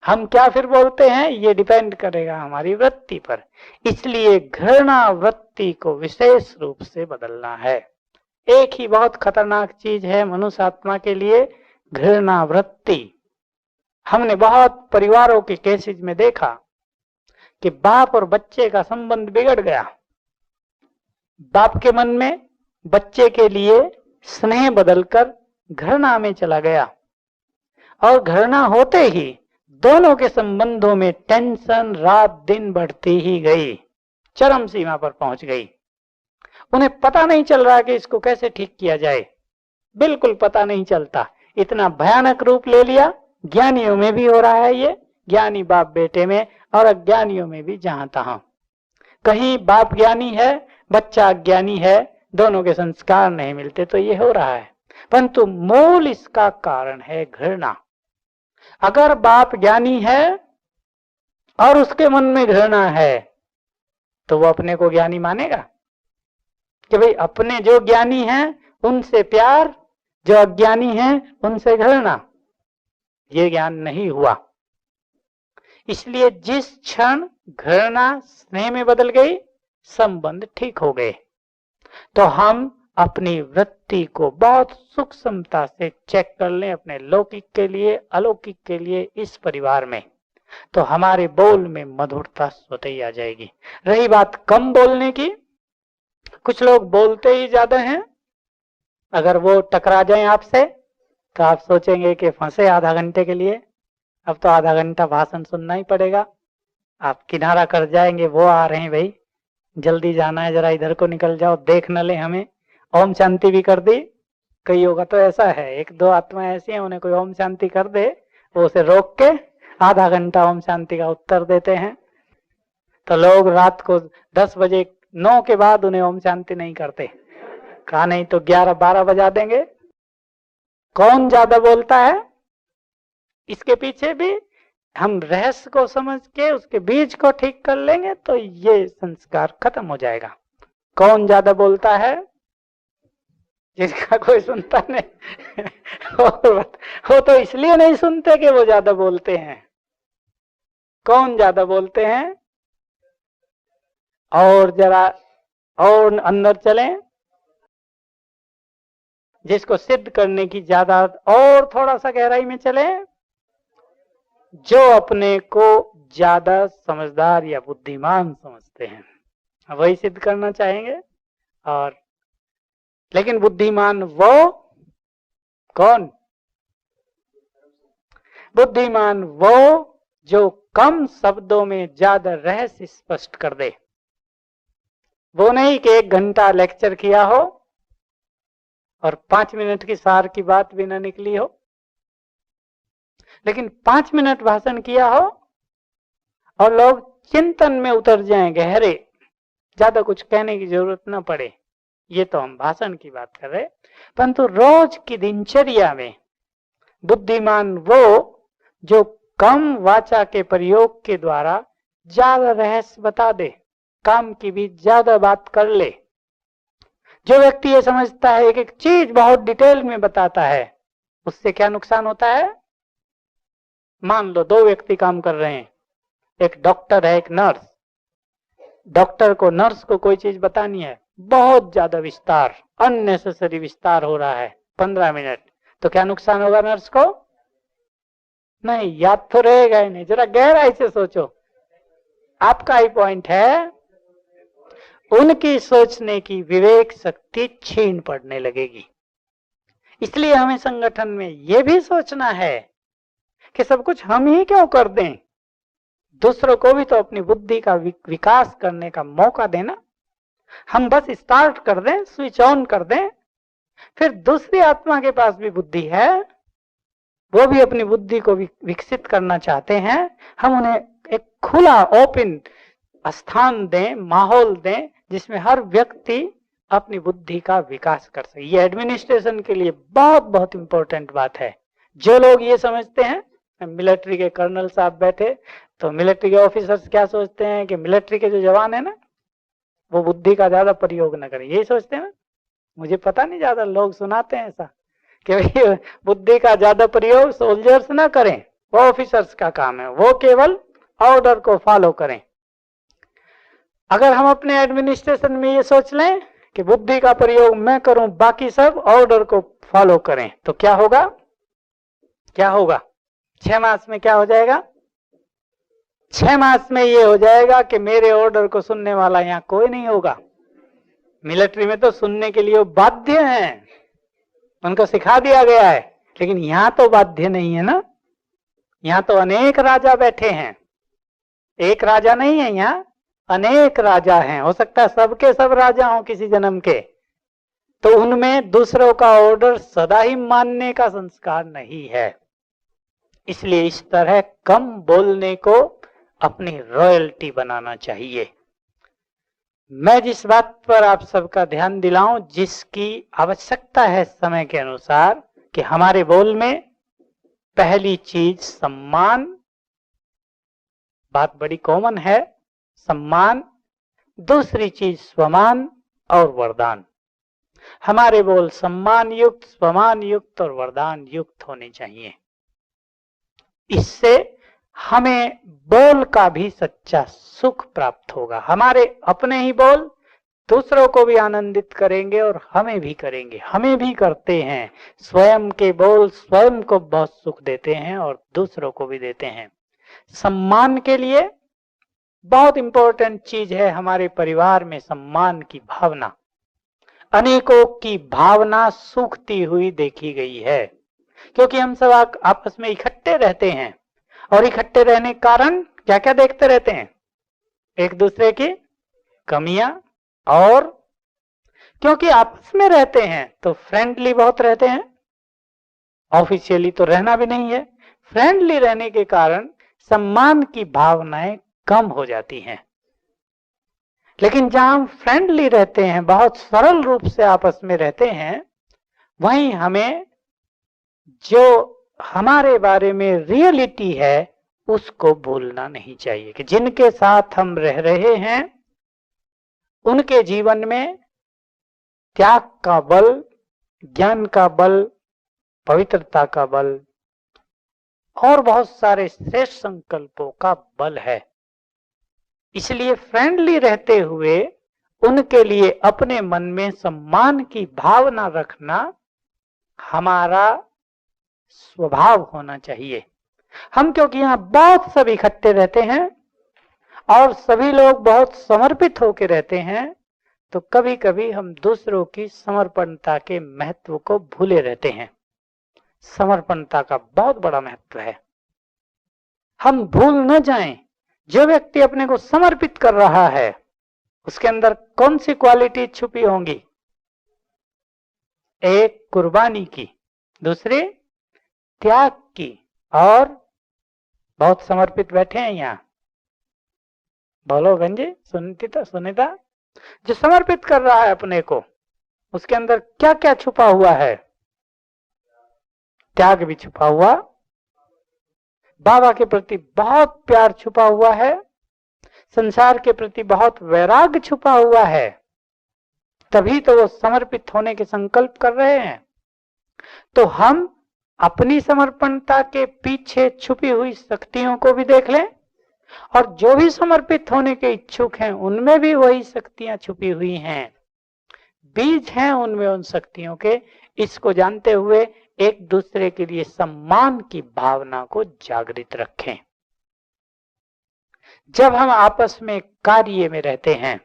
हम क्या फिर बोलते हैं, ये डिपेंड करेगा हमारी वृत्ति पर। इसलिए घृणा वृत्ति को विशेष रूप से बदलना है। एक ही बहुत खतरनाक चीज है मनुष्य आत्मा के लिए, घृणा वृत्ति। हमने बहुत परिवारों के केसेस में देखा कि बाप और बच्चे का संबंध बिगड़ गया। बाप के मन में बच्चे के लिए स्नेह बदलकर घृणा में चला गया, और घृणा होते ही दोनों के संबंधों में टेंशन रात दिन बढ़ती ही गई, चरम सीमा पर पहुंच गई। उन्हें पता नहीं चल रहा कि इसको कैसे ठीक किया जाए, बिल्कुल पता नहीं चलता, इतना भयानक रूप ले लिया। ज्ञानियों में भी हो रहा है ये, ज्ञानी बाप बेटे में, और अज्ञानियों में भी जहां तहां। कहीं बाप ज्ञानी है, बच्चा अज्ञानी है, दोनों के संस्कार नहीं मिलते, तो ये हो रहा है। परंतु मूल इसका कारण है घृणा। अगर बाप ज्ञानी है और उसके मन में घृणा है, तो वो अपने को ज्ञानी मानेगा कि भाई अपने जो ज्ञानी हैं उनसे प्यार, जो अज्ञानी हैं उनसे घृणा? ये ज्ञान नहीं हुआ। इसलिए जिस क्षण घृणा स्नेह में बदल गई, संबंध ठीक हो गए। तो हम अपनी वृत्ति को बहुत सूक्ष्मता से चेक कर लें, अपने लौकिक के लिए, अलौकिक के लिए, इस परिवार में, तो हमारे बोल में मधुरता स्वतः ही आ जाएगी। रही बात कम बोलने की, कुछ लोग बोलते ही ज्यादा हैं। अगर वो टकरा जाएं आपसे तो आप सोचेंगे कि फंसे आधा घंटे के लिए, अब तो आधा घंटा भाषण सुनना ही पड़ेगा। आप किनारा कर जाएंगे, वो आ रहे हैं भाई, जल्दी जाना है, जरा इधर को निकल जाओ, देख न ले हमें। ओम शांति भी कर दी। कईयों का तो ऐसा है, एक दो आत्मा ऐसी हैं, उन्हें कोई ओम शांति कर दे, वो उसे रोक के आधा घंटा ओम शांति का उत्तर देते हैं। तो लोग रात को 10 बजे 9 के बाद उन्हें ओम शांति नहीं करते, कहा नहीं तो 11-12 बजा देंगे। कौन ज्यादा बोलता है? इसके पीछे भी हम रहस्य को समझ के उसके बीज को ठीक कर लेंगे तो ये संस्कार खत्म हो जाएगा। कौन ज्यादा बोलता है? जिसका कोई सुनता नहीं वो तो इसलिए नहीं सुनते कि वो ज्यादा बोलते हैं। कौन ज्यादा बोलते हैं? और जरा और अंदर चलें, जिसको सिद्ध करने की ज्यादा, और थोड़ा सा गहराई में चलें, जो अपने को ज्यादा समझदार या बुद्धिमान समझते हैं वही सिद्ध करना चाहेंगे। और लेकिन बुद्धिमान वो कौन? बुद्धिमान वो जो कम शब्दों में ज्यादा रहस्य स्पष्ट कर दे। वो नहीं कि 1 घंटा लेक्चर किया हो और 5 मिनट की सार की बात भी ना निकली हो, लेकिन 5 मिनट भाषण किया हो और लोग चिंतन में उतर जाएं गहरे, ज्यादा कुछ कहने की जरूरत ना पड़े। ये तो हम भाषण की बात कर रहे, परंतु रोज की दिनचर्या में बुद्धिमान वो जो कम वाचा के प्रयोग के द्वारा ज्यादा रहस्य बता दे, काम की भी ज्यादा बात कर ले। जो व्यक्ति ये समझता है एक एक चीज बहुत डिटेल में बताता है, उससे क्या नुकसान होता है? मान लो 2 व्यक्ति काम कर रहे हैं, एक डॉक्टर है एक नर्स। डॉक्टर को नर्स को कोई चीज बतानी है, बहुत ज्यादा विस्तार, अननेसेसरी विस्तार हो रहा है 15 मिनट, तो क्या नुकसान होगा नर्स को? नहीं, याद तो रहेगा ही नहीं। जरा गहराई से सोचो, आपका ही पॉइंट है, उनकी सोचने की विवेक शक्ति छीन पड़ने लगेगी। इसलिए हमें संगठन में यह भी सोचना है कि सब कुछ हम ही क्यों कर दें, दूसरों को भी तो अपनी बुद्धि का विकास करने का मौका देना। हम बस स्टार्ट कर दें, स्विच ऑन कर दें, फिर दूसरी आत्मा के पास भी बुद्धि है, वो भी अपनी बुद्धि को विकसित करना चाहते हैं, हम उन्हें एक खुला ओपन स्थान दें, माहौल दें, जिसमें हर व्यक्ति अपनी बुद्धि का विकास कर सके। ये एडमिनिस्ट्रेशन के लिए बहुत बहुत इंपॉर्टेंट बात है। जो लोग ये समझते हैं, मिलिट्री के कर्नल साहब बैठे, तो मिलिट्री के ऑफिसर्स क्या सोचते हैं कि मिलिट्री के जो जवान है ना, वो बुद्धि का ज्यादा प्रयोग न करें, यही सोचते हैं ना। मुझे पता नहीं, ज्यादा लोग सुनाते हैं ऐसा कि भाई बुद्धि का ज्यादा प्रयोग सोल्जर्स ना करें, वो ऑफिसर्स का काम है, वो केवल ऑर्डर को फॉलो करें। अगर हम अपने एडमिनिस्ट्रेशन में ये सोच लें कि बुद्धि का प्रयोग मैं करूं, बाकी सब ऑर्डर को फॉलो करें, तो क्या होगा? क्या होगा? 6 मास में क्या हो जाएगा? 6 मास में ये हो जाएगा कि मेरे ऑर्डर को सुनने वाला यहां कोई नहीं होगा। मिलिट्री में तो सुनने के लिए बाध्य हैं, उनको सिखा दिया गया है, लेकिन यहां तो बाध्य नहीं है ना। यहां तो अनेक राजा बैठे हैं, एक राजा नहीं है, यहां अनेक राजा हैं। हो सकता है सबके सब राजा हों किसी जन्म के, तो उनमें दूसरों का ऑर्डर सदा ही मानने का संस्कार नहीं है। इसलिए इस तरह कम बोलने को अपनी रॉयल्टी बनाना चाहिए। मैं जिस बात पर आप सबका ध्यान दिलाऊं, जिसकी आवश्यकता है समय के अनुसार, कि हमारे बोल में पहली चीज सम्मान, बात बड़ी कॉमन है, सम्मान। दूसरी चीज स्वमान और वरदान। हमारे बोल सम्मान युक्त, स्वमान युक्त और वरदान युक्त होने चाहिए। इससे हमें बोल का भी सच्चा सुख प्राप्त होगा। हमारे अपने ही बोल दूसरों को भी आनंदित करेंगे और हमें भी करेंगे, हमें भी करते हैं। स्वयं के बोल स्वयं को बहुत सुख देते हैं और दूसरों को भी देते हैं। सम्मान के लिए बहुत इंपॉर्टेंट चीज है हमारे परिवार में सम्मान की भावना। अनेकों की भावना सूखती हुई देखी गई है, क्योंकि हम सब आपस में इकट्ठे रहते हैं, और इकट्ठे रहने के कारण क्या क्या देखते रहते हैं? एक दूसरे की कमियां, और क्योंकि आपस में रहते हैं तो फ्रेंडली बहुत रहते हैं। ऑफिशियली तो रहना भी नहीं है, फ्रेंडली रहने के कारण सम्मान की भावनाएं कम हो जाती हैं। लेकिन जहां हम फ्रेंडली रहते हैं, बहुत सरल रूप से आपस में रहते हैं, वहीं हमें जो हमारे बारे में रियलिटी है उसको भूलना नहीं चाहिए कि जिनके साथ हम रह रहे हैं उनके जीवन में त्याग का बल, ज्ञान का बल, पवित्रता का बल और बहुत सारे श्रेष्ठ संकल्पों का बल है। इसलिए फ्रेंडली रहते हुए उनके लिए अपने मन में सम्मान की भावना रखना हमारा स्वभाव होना चाहिए। हम क्योंकि यहाँ बहुत सब इकट्ठे रहते हैं और सभी लोग बहुत समर्पित होकर रहते हैं, तो कभी कभी हम दूसरों की समर्पणता के महत्व को भूले रहते हैं। समर्पणता का बहुत बड़ा महत्व है, हम भूल न जाएं। जो व्यक्ति अपने को समर्पित कर रहा है उसके अंदर कौन सी क्वालिटी छुपी होंगी? एक कुर्बानी की, दूसरी त्याग की, और बहुत समर्पित बैठे हैं यहाँ। बोलो बहन जी, सुनीता, जो समर्पित कर रहा है अपने को, उसके अंदर क्या क्या छुपा हुआ है? त्याग भी छुपा हुआ, बाबा के प्रति बहुत प्यार छुपा हुआ है, संसार के प्रति बहुत वैराग्य छुपा हुआ है, तभी तो वो समर्पित होने के संकल्प कर रहे हैं। तो हम अपनी समर्पणता के पीछे छुपी हुई शक्तियों को भी देख लें, और जो भी समर्पित होने के इच्छुक हैं उनमें भी वही शक्तियां छुपी हुई हैं, बीज हैं उनमें उन शक्तियों के। इसको जानते हुए एक दूसरे के लिए सम्मान की भावना को जागृत रखें। जब हम आपस में कार्य में रहते हैं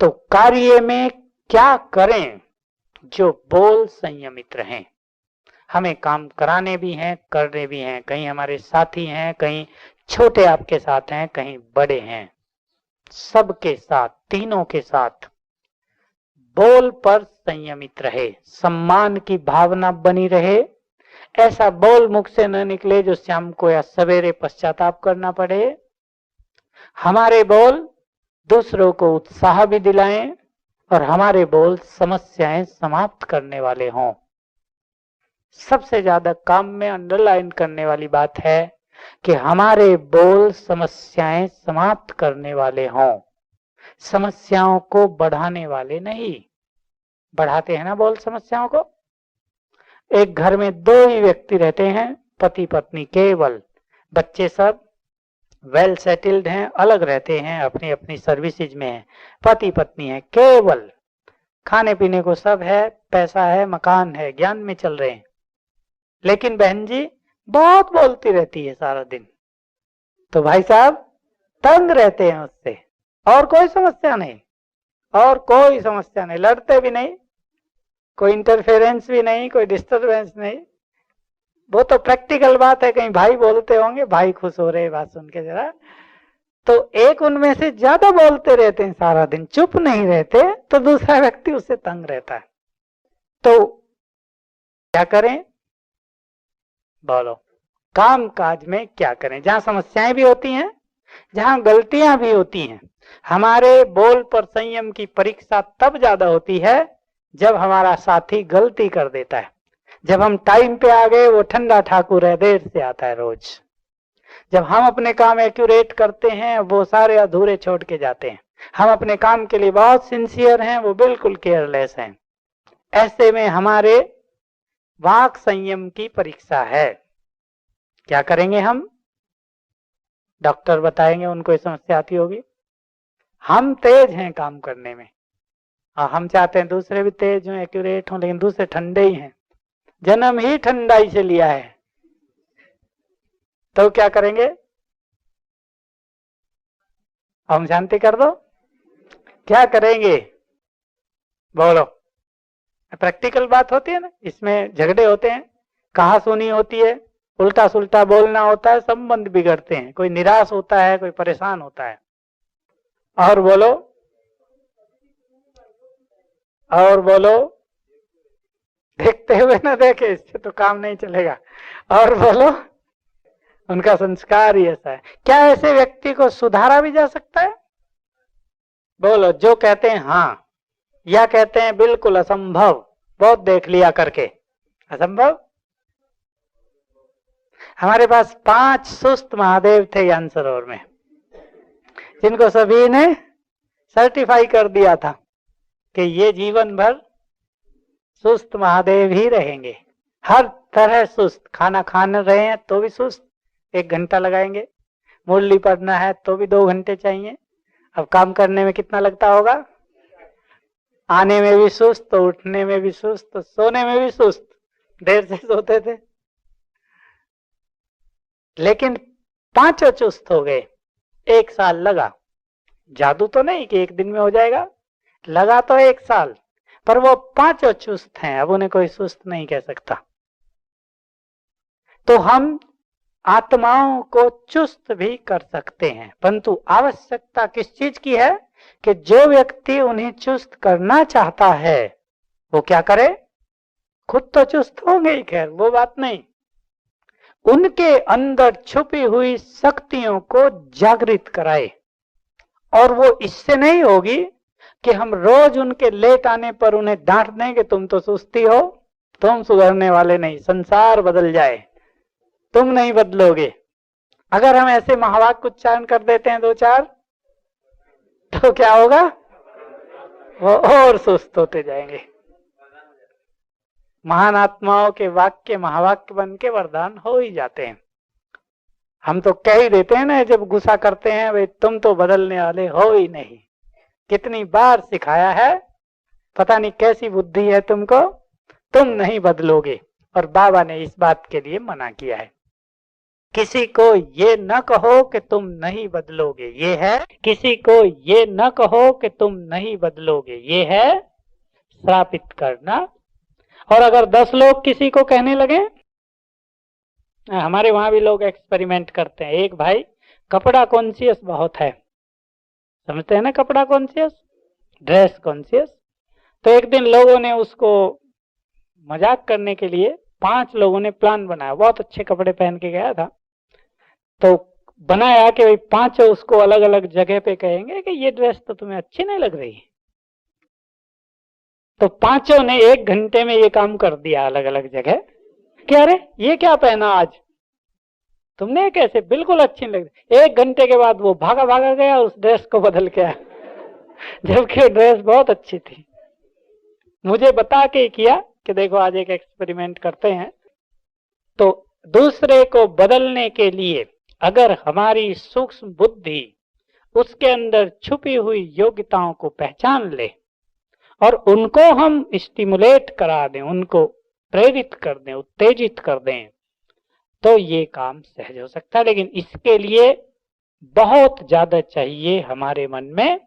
तो कार्य में क्या करें? जो बोल संयमित रहें। हमें काम कराने भी हैं, करने भी हैं। कहीं हमारे साथी हैं, कहीं छोटे आपके साथ हैं, कहीं बड़े हैं, सबके साथ, तीनों के साथ बोल पर संयमित रहे, सम्मान की भावना बनी रहे। ऐसा बोल मुख से न निकले जो शाम को या सवेरे पश्चाताप करना पड़े। हमारे बोल दूसरों को उत्साह भी दिलाएं और हमारे बोल समस्याएं समाप्त करने वाले हों। सबसे ज्यादा काम में अंडरलाइन करने वाली बात है कि हमारे बोल समस्याएं समाप्त करने वाले हों, समस्याओं को बढ़ाने वाले नहीं। बढ़ाते हैं ना बोल समस्याओं को। एक घर में दो ही व्यक्ति रहते हैं, पति पत्नी केवल, बच्चे सब वेल सेटल्ड हैं, अलग रहते हैं, अपनी अपनी सर्विसेज में हैं, पति पत्नी है केवल, खाने पीने को सब है, पैसा है, मकान है, ज्ञान में चल रहे हैं। लेकिन बहन जी बहुत बोलती रहती है सारा दिन, तो भाई साहब तंग रहते हैं उससे। और कोई समस्या नहीं, और कोई समस्या नहीं, लड़ते भी नहीं, कोई इंटरफेरेंस भी नहीं, कोई डिस्टरबेंस नहीं। वो तो प्रैक्टिकल बात है, कहीं भाई बोलते होंगे, भाई खुश हो रहे बात सुन के जरा, तो एक उनमें से ज्यादा बोलते रहते हैं सारा दिन, चुप नहीं रहते, तो दूसरा व्यक्ति उससे तंग रहता है। तो क्या करें? बोलो, काम काज में क्या करें? जहां समस्याएं भी होती हैं, जहां गलतियां भी होती हैं। हमारे बोल पर संयम की परीक्षा तब ज्यादा होती है जब हमारा साथी गलती कर देता है। जब हम टाइम पे आ गए, वो ठंडा ठाकुर है, देर से आता है रोज। जब हम अपने काम एक्यूरेट करते हैं, वो सारे अधूरे छोड़ के जाते हैं। हम अपने काम के लिए बहुत सिंसियर हैं, वो बिल्कुल केयरलेस हैं। ऐसे में हमारे वाक संयम की परीक्षा है। क्या करेंगे हम? डॉक्टर बताएंगे, उनको ये समस्या आती होगी। हम तेज हैं काम करने में, और हम चाहते हैं दूसरे भी तेज हों, एक्यूरेट हों, लेकिन दूसरे ठंडे ही हैं, जन्म ही ठंडाई से लिया है। तो क्या करेंगे? हम शांति कर दो। क्या करेंगे? बोलो। प्रैक्टिकल बात होती है ना, इसमें झगड़े होते हैं, कहा सुनी होती है, उल्टा सुल्टा बोलना होता है, संबंध बिगड़ते हैं, कोई निराश होता है, कोई परेशान होता है। और बोलो, और बोलो, देखते हुए ना देखे, इससे तो काम नहीं चलेगा। और बोलो, उनका संस्कार ही ऐसा है। क्या ऐसे व्यक्ति को सुधारा भी जा सकता है? बोलो। जो कहते हैं हाँ, या कहते हैं बिल्कुल असंभव, बहुत देख लिया करके, असंभव। हमारे पास 5 सुस्त महादेव थे ज्ञान सरोवर में, जिनको सभी ने सर्टिफाई कर दिया था कि ये जीवन भर सुस्त महादेव ही रहेंगे, हर तरह सुस्त। खाना खाने रहे हैं तो भी सुस्त, 1 घंटा लगाएंगे, मुरली पढ़ना है तो भी 2 घंटे चाहिए। अब काम करने में कितना लगता होगा? आने में भी सुस्त, तो उठने में भी सुस्त, तो सोने में भी सुस्त, देर से सोते थे। लेकिन पांचों चुस्त हो गए। 1 साल लगा। जादू तो नहीं कि एक दिन में हो जाएगा, लगा तो 1 साल, पर वो पांचों चुस्त हैं। अब उन्हें कोई सुस्त नहीं कह सकता। तो हम आत्माओं को चुस्त भी कर सकते हैं, परंतु आवश्यकता किस चीज की है कि जो व्यक्ति उन्हें चुस्त करना चाहता है वो क्या करे? खुद तो चुस्त होंगे ही, खैर वो बात नहीं, उनके अंदर छुपी हुई शक्तियों को जागृत कराए। और वो इससे नहीं होगी कि हम रोज उनके लेट आने पर उन्हें डांट दें कि तुम तो सुस्ती हो, तुम सुधरने वाले नहीं, संसार बदल जाए, तुम नहीं बदलोगे। अगर हम ऐसे महावाक्य उच्चारण कर देते हैं 2-4, तो क्या होगा? वो और सुस्त होते जाएंगे। महान आत्माओं के वाक्य महावाक्य बन के वरदान हो ही जाते हैं। हम तो कह ही देते हैं ना जब गुस्सा करते हैं, भाई तुम तो बदलने वाले हो ही नहीं। कितनी बार सिखाया है, पता नहीं कैसी बुद्धि है तुमको, तुम नहीं बदलोगे। और बाबा ने इस बात के लिए मना किया है। किसी को ये न कहो कि तुम नहीं बदलोगे, ये है किसी को ये न कहो कि तुम नहीं बदलोगे, ये है श्रापित करना। और अगर 10 लोग किसी को कहने लगे, हमारे वहां भी लोग एक्सपेरिमेंट करते हैं। एक भाई कपड़ा कॉन्शियस बहुत है, समझते हैं ना, कपड़ा कॉन्शियस, ड्रेस कॉन्शियस। तो एक दिन लोगों ने उसको मजाक करने के लिए 5 लोगों ने प्लान बनाया, बहुत अच्छे कपड़े पहन के गया था, तो बनाया कि भाई 5 उसको अलग अलग जगह पे कहेंगे कि ये ड्रेस तो तुम्हें अच्छी नहीं लग रही। तो 5 ने 1 घंटे में ये काम कर दिया अलग अलग जगह कि अरे ये क्या पहना आज तुमने, कैसे, बिल्कुल अच्छी नहीं लग रही। 1 घंटे के बाद वो भागा भागा गया और उस ड्रेस को बदल के आया, जबकि ड्रेस बहुत अच्छी थी। मुझे बता के किया कि देखो आज एक एक्सपेरिमेंट करते हैं। तो दूसरे को बदलने के लिए अगर हमारी सूक्ष्म बुद्धि उसके अंदर छुपी हुई योग्यताओं को पहचान ले और उनको हम स्टिमुलेट करा दें, उनको प्रेरित कर दें, उत्तेजित कर दें, तो ये काम सहज हो सकता है। लेकिन इसके लिए बहुत ज्यादा चाहिए हमारे मन में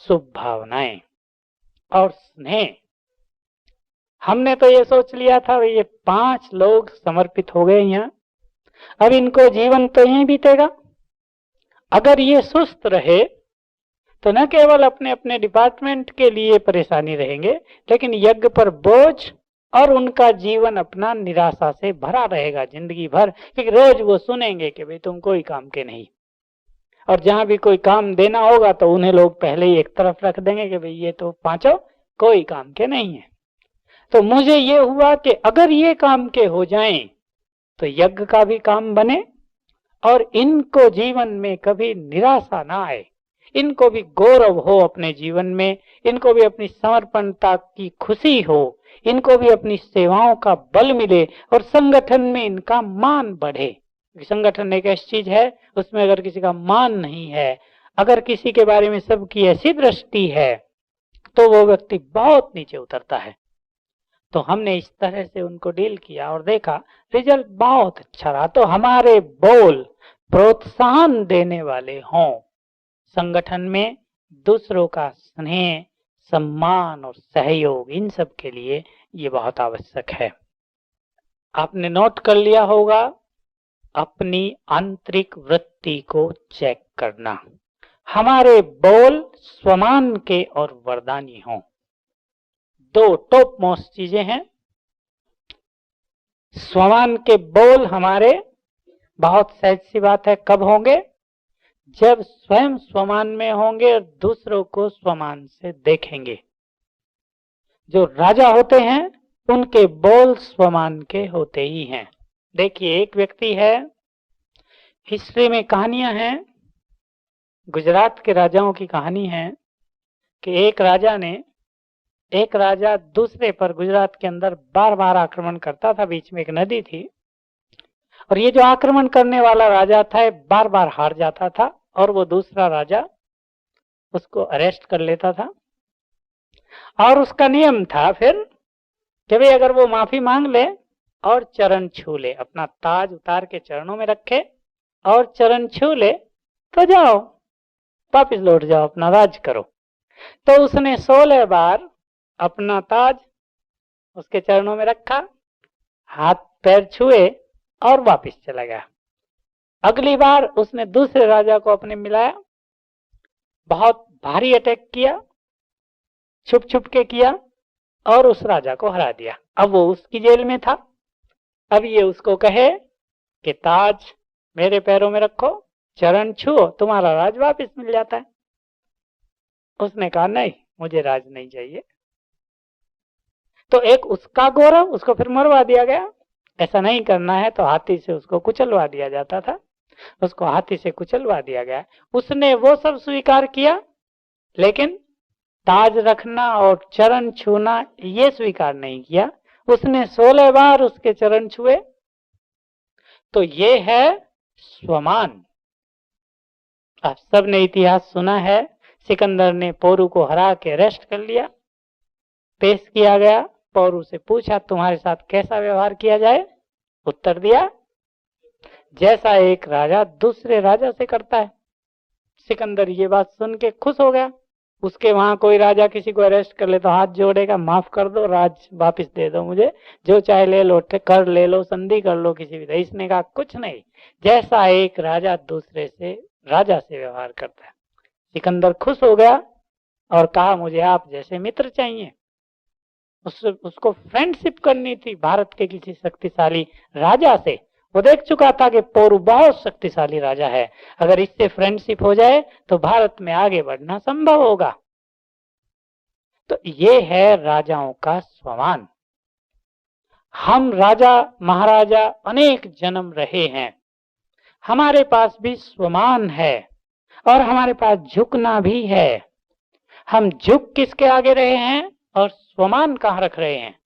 शुभ भावनाएं और स्नेह। हमने तो ये सोच लिया था ये 5 लोग समर्पित हो गए यहाँ, अब इनको जीवन तो यहीं बीतेगा। अगर ये सुस्त रहे तो न केवल अपने अपने डिपार्टमेंट के लिए परेशानी रहेंगे, लेकिन यज्ञ पर बोझ और उनका जीवन अपना निराशा से भरा रहेगा जिंदगी भर, क्योंकि रोज वो सुनेंगे कि भाई तुम कोई काम के नहीं। और जहां भी कोई काम देना होगा तो उन्हें लोग पहले ही एक तरफ रख देंगे कि भाई ये तो 5 कोई काम के नहीं है। तो मुझे ये हुआ कि अगर ये काम के हो जाएं तो यज्ञ का भी काम बने और इनको जीवन में कभी निराशा ना आए, इनको भी गौरव हो अपने जीवन में, इनको भी अपनी समर्पणता की खुशी हो, इनको भी अपनी सेवाओं का बल मिले और संगठन में इनका मान बढ़े। संगठन एक ऐसी चीज है उसमें अगर किसी का मान नहीं है, अगर किसी के बारे में सबकी ऐसी दृष्टि है, तो वो व्यक्ति बहुत नीचे उतरता है। तो हमने इस तरह से उनको डील किया और देखा रिजल्ट बहुत अच्छा रहा। तो हमारे बोल प्रोत्साहन देने वाले हों, संगठन में दूसरों का स्नेह, सम्मान और सहयोग, इन सब के लिए ये बहुत आवश्यक है। आपने नोट कर लिया होगा अपनी आंतरिक वृत्ति को चेक करना। हमारे बोल स्वमान के और वरदानी हों। 2 टॉप मोस्ट चीजें हैं। स्वमान के बोल हमारे बहुत सहज सी बात है, कब होंगे? जब स्वयं स्वमान में होंगे और दूसरों को स्वमान से देखेंगे। जो राजा होते हैं उनके बोल स्वमान के होते ही हैं। देखिए एक व्यक्ति है, हिस्ट्री में कहानियां हैं, गुजरात के राजाओं की कहानी है कि एक राजा दूसरे पर गुजरात के अंदर बार बार आक्रमण करता था। बीच में एक नदी थी और ये जो आक्रमण करने वाला राजा था बार बार हार जाता था और वो दूसरा राजा उसको अरेस्ट कर लेता था। और उसका नियम था फिर कि भाई अगर वो माफी मांग ले और चरण छू ले, अपना ताज उतार के चरणों में रखे और चरण छू ले, तो जाओ वापिस लौट जाओ, अपना राज करो। तो उसने 16 बार अपना ताज उसके चरणों में रखा, हाथ पैर छुए और वापिस चला गया। अगली बार उसने दूसरे राजा को अपने मिलाया, बहुत भारी अटैक किया, छुप छुप के किया और उस राजा को हरा दिया। अब वो उसकी जेल में था। अब ये उसको कहे कि ताज मेरे पैरों में रखो, चरण छुओ, तुम्हारा राज वापस मिल जाता है। उसने कहा नहीं, मुझे राज नहीं चाहिए। तो एक उसका गौरव, उसको फिर मरवा दिया गया। ऐसा नहीं करना है तो हाथी से उसको कुचलवा दिया जाता था, उसको हाथी से कुचलवा दिया गया। उसने वो सब स्वीकार किया, लेकिन ताज रखना और चरण छूना ये स्वीकार नहीं किया। उसने 16 बार उसके चरण छुए। तो ये है स्वमान। आप सबने इतिहास सुना है, सिकंदर ने पोरू को हरा के अरेस्ट कर लिया, पेश किया गया। पोरू से पूछा तुम्हारे साथ कैसा व्यवहार किया जाए? उत्तर दिया जैसा एक राजा दूसरे राजा से करता है। सिकंदर ये बात सुन के खुश हो गया। उसके वहां कोई राजा किसी को अरेस्ट कर ले तो हाथ जोड़ेगा, माफ कर दो, राज वापिस दे दो मुझे, जो चाहे ले लो, कर ले लो, संधि कर लो किसी भी। इसने कहा कुछ नहीं, जैसा एक राजा दूसरे से राजा से व्यवहार करता है। सिकंदर खुश हो गया और कहा मुझे आप जैसे मित्र चाहिए। उसको फ्रेंडशिप करनी थी भारत के किसी शक्तिशाली राजा से। वो देख चुका था कि पोरू बहुत शक्तिशाली राजा है, अगर इससे फ्रेंडशिप हो जाए तो भारत में आगे बढ़ना संभव होगा। तो ये है राजाओं का स्वमान। हम राजा महाराजा अनेक जन्म रहे हैं, हमारे पास भी स्वमान है और हमारे पास झुकना भी है। हम झुक किसके आगे रहे हैं और स्वमान कहाँ रख रहे हैं?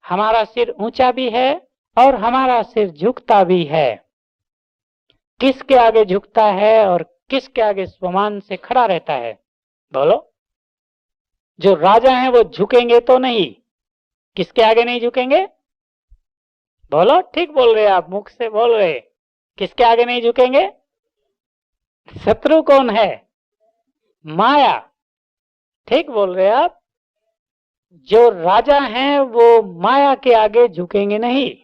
हमारा सिर ऊंचा भी है और हमारा सिर झुकता भी है। किसके आगे झुकता है और किसके आगे स्वमान से खड़ा रहता है? बोलो। जो राजा हैं वो झुकेंगे तो नहीं, किसके आगे नहीं झुकेंगे? बोलो, ठीक बोल रहे आप, मुख से बोल रहे। किसके आगे नहीं झुकेंगे? शत्रु कौन है? माया। ठीक बोल रहे आप। जो राजा हैं वो माया के आगे झुकेंगे नहीं,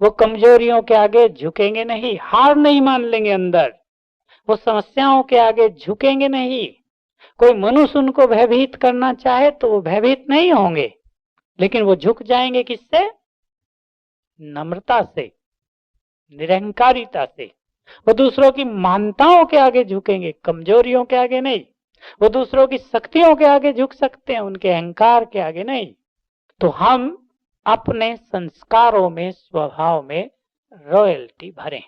वो कमजोरियों के आगे झुकेंगे नहीं, हार नहीं मान लेंगे अंदर, वो समस्याओं के आगे झुकेंगे नहीं। कोई मनुष्य उनको भयभीत करना चाहे तो वो भयभीत नहीं होंगे, लेकिन वो झुक जाएंगे किससे? नम्रता से, निरहंकारिता से। वो दूसरों की मान्यताओं के आगे झुकेंगे, कमजोरियों के आगे नहीं। वो दूसरों की शक्तियों के आगे झुक सकते हैं, उनके अहंकार के आगे नहीं। तो हम अपने संस्कारों में, स्वभाव में रॉयल्टी भरें,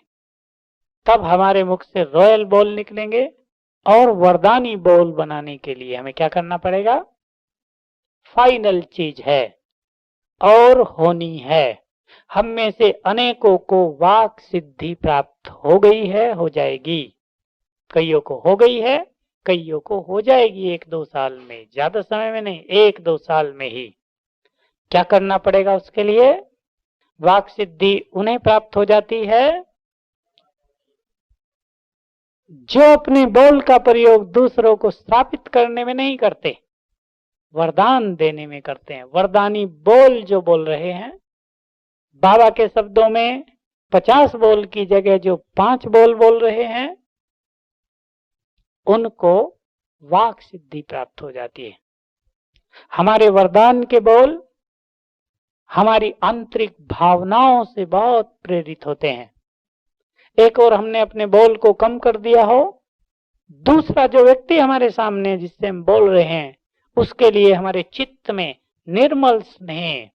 तब हमारे मुख से रॉयल बोल निकलेंगे। और वरदानी बोल बनाने के लिए हमें क्या करना पड़ेगा? फाइनल चीज है और होनी है। हम में से अनेकों को वाक सिद्धि प्राप्त हो गई है, हो जाएगी। कईयों को हो गई है, कईयों को हो जाएगी 1-2 साल में, ज्यादा समय में नहीं, 1-2 साल में ही। क्या करना पड़ेगा उसके लिए? वाक सिद्धि उन्हें प्राप्त हो जाती है जो अपने बोल का प्रयोग दूसरों को स्थापित करने में नहीं करते, वरदान देने में करते हैं। वरदानी बोल जो बोल रहे हैं, बाबा के शब्दों में 50 बोल की जगह जो 5 बोल बोल रहे हैं, उनको वाक सिद्धि प्राप्त हो जाती है। हमारे वरदान के बोल हमारी आंतरिक भावनाओं से बहुत प्रेरित होते हैं। एक और हमने अपने बोल को कम कर दिया हो, दूसरा जो व्यक्ति हमारे सामने जिससे हम बोल रहे हैं, उसके लिए हमारे चित्त में निर्मल स्नेह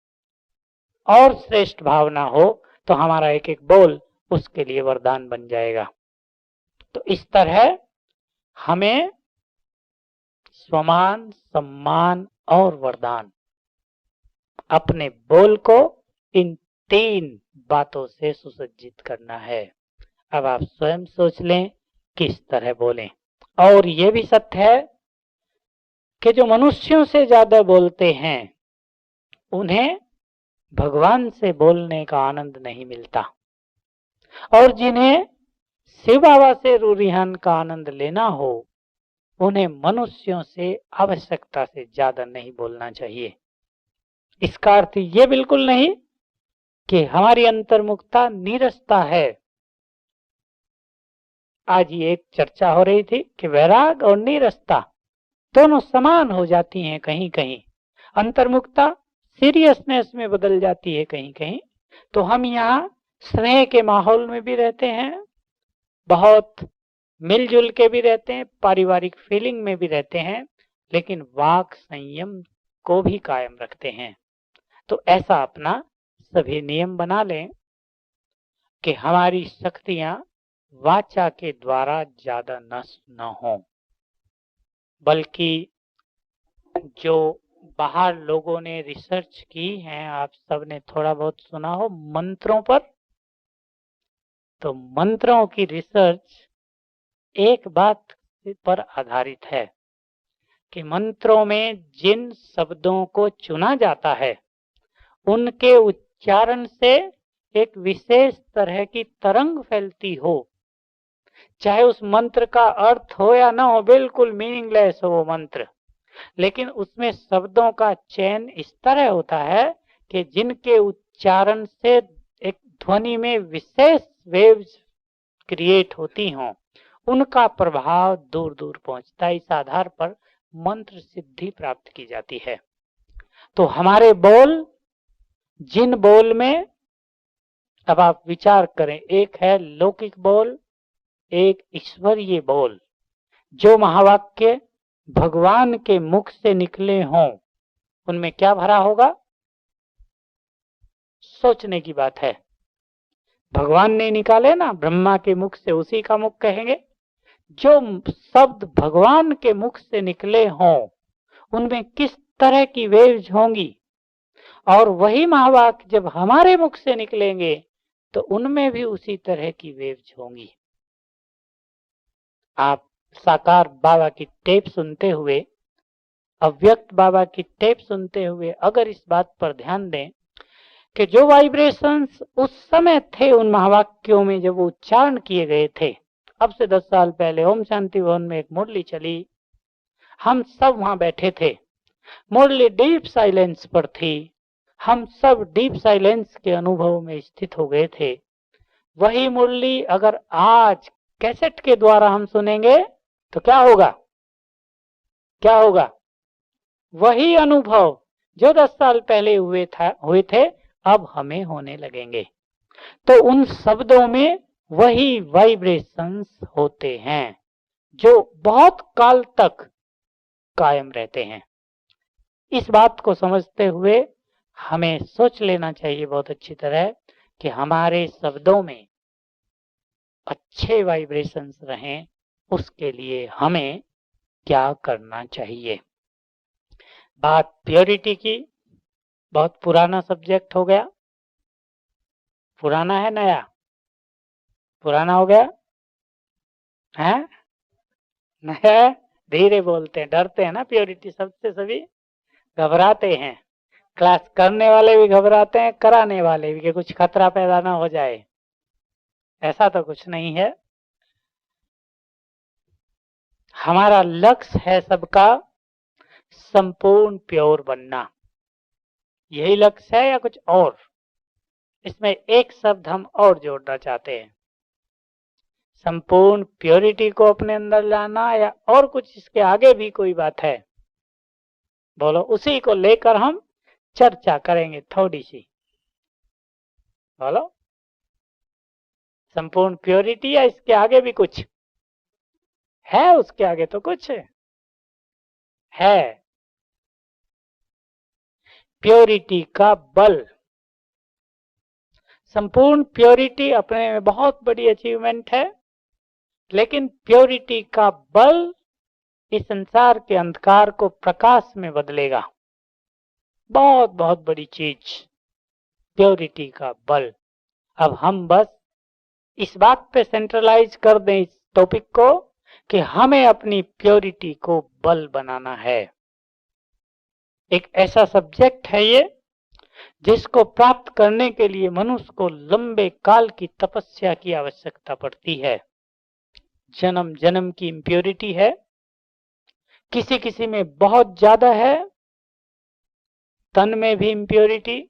और श्रेष्ठ भावना हो, तो हमारा एक एक बोल उसके लिए वरदान बन जाएगा। तो इस तरह हमें स्वमान, सम्मान और वरदान, अपने बोल को इन 3 बातों से सुसज्जित करना है। अब आप स्वयं सोच लें किस तरह बोलें। और यह भी सत्य है कि जो मनुष्यों से ज्यादा बोलते हैं उन्हें भगवान से बोलने का आनंद नहीं मिलता, और जिन्हें शिव बाबा से रूरिहान का आनंद लेना हो उन्हें मनुष्यों से आवश्यकता से ज्यादा नहीं बोलना चाहिए। इसका अर्थ ये बिल्कुल नहीं कि हमारी अंतर्मुखता नीरसता है। आज ये एक चर्चा हो रही थी कि वैराग और नीरसता दोनों समान हो जाती हैं कहीं कहीं, अंतर्मुखता सीरियसनेस में बदल जाती है कहीं कहीं। तो हम यहाँ स्नेह के माहौल में भी रहते हैं, बहुत मिलजुल के भी रहते हैं, पारिवारिक फीलिंग में भी रहते हैं, लेकिन वाक संयम को भी कायम रखते हैं। तो ऐसा अपना सभी नियम बना लें कि हमारी शक्तियां वाचा के द्वारा ज्यादा नष्ट न हो, बल्कि जो बाहर लोगों ने रिसर्च की है, आप सबने थोड़ा बहुत सुना हो मंत्रों पर, तो मंत्रों की रिसर्च एक बात पर आधारित है कि मंत्रों में जिन शब्दों को चुना जाता है उनके उच्चारण से एक विशेष तरह की तरंग फैलती हो, चाहे उस मंत्र का अर्थ हो या ना हो, बिल्कुल मीनिंगलेस हो वो मंत्र, लेकिन उसमें शब्दों का चयन इस तरह होता है कि जिनके उच्चारण से एक ध्वनि में विशेष वेव्स क्रिएट होती हों, उनका प्रभाव दूर दूर पहुंचता है। इस आधार पर मंत्र सिद्धि प्राप्त की जाती है। तो हमारे बोल, जिन बोल में, अब आप विचार करें, एक है लौकिक बोल, एक ईश्वरीय बोल। जो महावाक्य भगवान के मुख से निकले हों उनमें क्या भरा होगा, सोचने की बात है। भगवान ने निकाले ना ब्रह्मा के मुख से, उसी का मुख कहेंगे। जो शब्द भगवान के मुख से निकले हों उनमें किस तरह की वेव्स होंगी, और वही महावाक्य जब हमारे मुख से निकलेंगे तो उनमें भी उसी तरह की वेव्स होंगी। आप साकार बाबा की टेप सुनते हुए, अव्यक्त बाबा की टेप सुनते हुए अगर इस बात पर ध्यान दें कि जो वाइब्रेशंस उस समय थे उन महावाक्यों में जब वो उच्चारण किए गए थे, अब से 10 साल पहले ओम शांति भवन में एक मुरली चली, हम सब वहां बैठे थे, मुरली डीप साइलेंस पर थी, हम सब डीप साइलेंस के अनुभव में स्थित हो गए थे। वही मुरली अगर आज कैसेट के द्वारा हम सुनेंगे तो क्या होगा, क्या होगा? वही अनुभव जो 10 साल पहले हुए थे अब हमें होने लगेंगे। तो उन शब्दों में वही वाइब्रेशंस होते हैं जो बहुत काल तक कायम रहते हैं। इस बात को समझते हुए हमें सोच लेना चाहिए बहुत अच्छी तरह कि हमारे शब्दों में अच्छे वाइब्रेशंस रहें, उसके लिए हमें क्या करना चाहिए। बात प्योरिटी की, बहुत पुराना सब्जेक्ट हो गया। पुराना है नया? पुराना हो गया है, नया? धीरे बोलते हैं, डरते हैं ना प्योरिटी सबसे, सभी घबराते हैं। क्लास करने वाले भी घबराते हैं, कराने वाले भी, कि कुछ खतरा पैदा ना हो जाए। ऐसा तो कुछ नहीं है। हमारा लक्ष्य है सबका संपूर्ण प्योर बनना, यही लक्ष्य है या कुछ और? इसमें एक शब्द हम और जोड़ना चाहते हैं, संपूर्ण प्योरिटी को अपने अंदर लाना, या और कुछ इसके आगे भी कोई बात है? बोलो, उसी को लेकर हम चर्चा करेंगे थोड़ी सी। बोलो, संपूर्ण प्योरिटी या इसके आगे भी कुछ है? उसके आगे तो कुछ है। प्योरिटी का बल, संपूर्ण प्योरिटी अपने में बहुत बड़ी अचीवमेंट है, लेकिन प्योरिटी का बल इस संसार के अंधकार को प्रकाश में बदलेगा। बहुत बहुत बड़ी चीज प्योरिटी का बल। अब हम बस इस बात पे सेंट्रलाइज कर दें इस टॉपिक को कि हमें अपनी प्योरिटी को बल बनाना है। एक ऐसा सब्जेक्ट है ये जिसको प्राप्त करने के लिए मनुष्य को लंबे काल की तपस्या की आवश्यकता पड़ती है। जन्म जन्म की इम्प्योरिटी है, किसी किसी में बहुत ज्यादा है, तन में भी इम्प्योरिटी,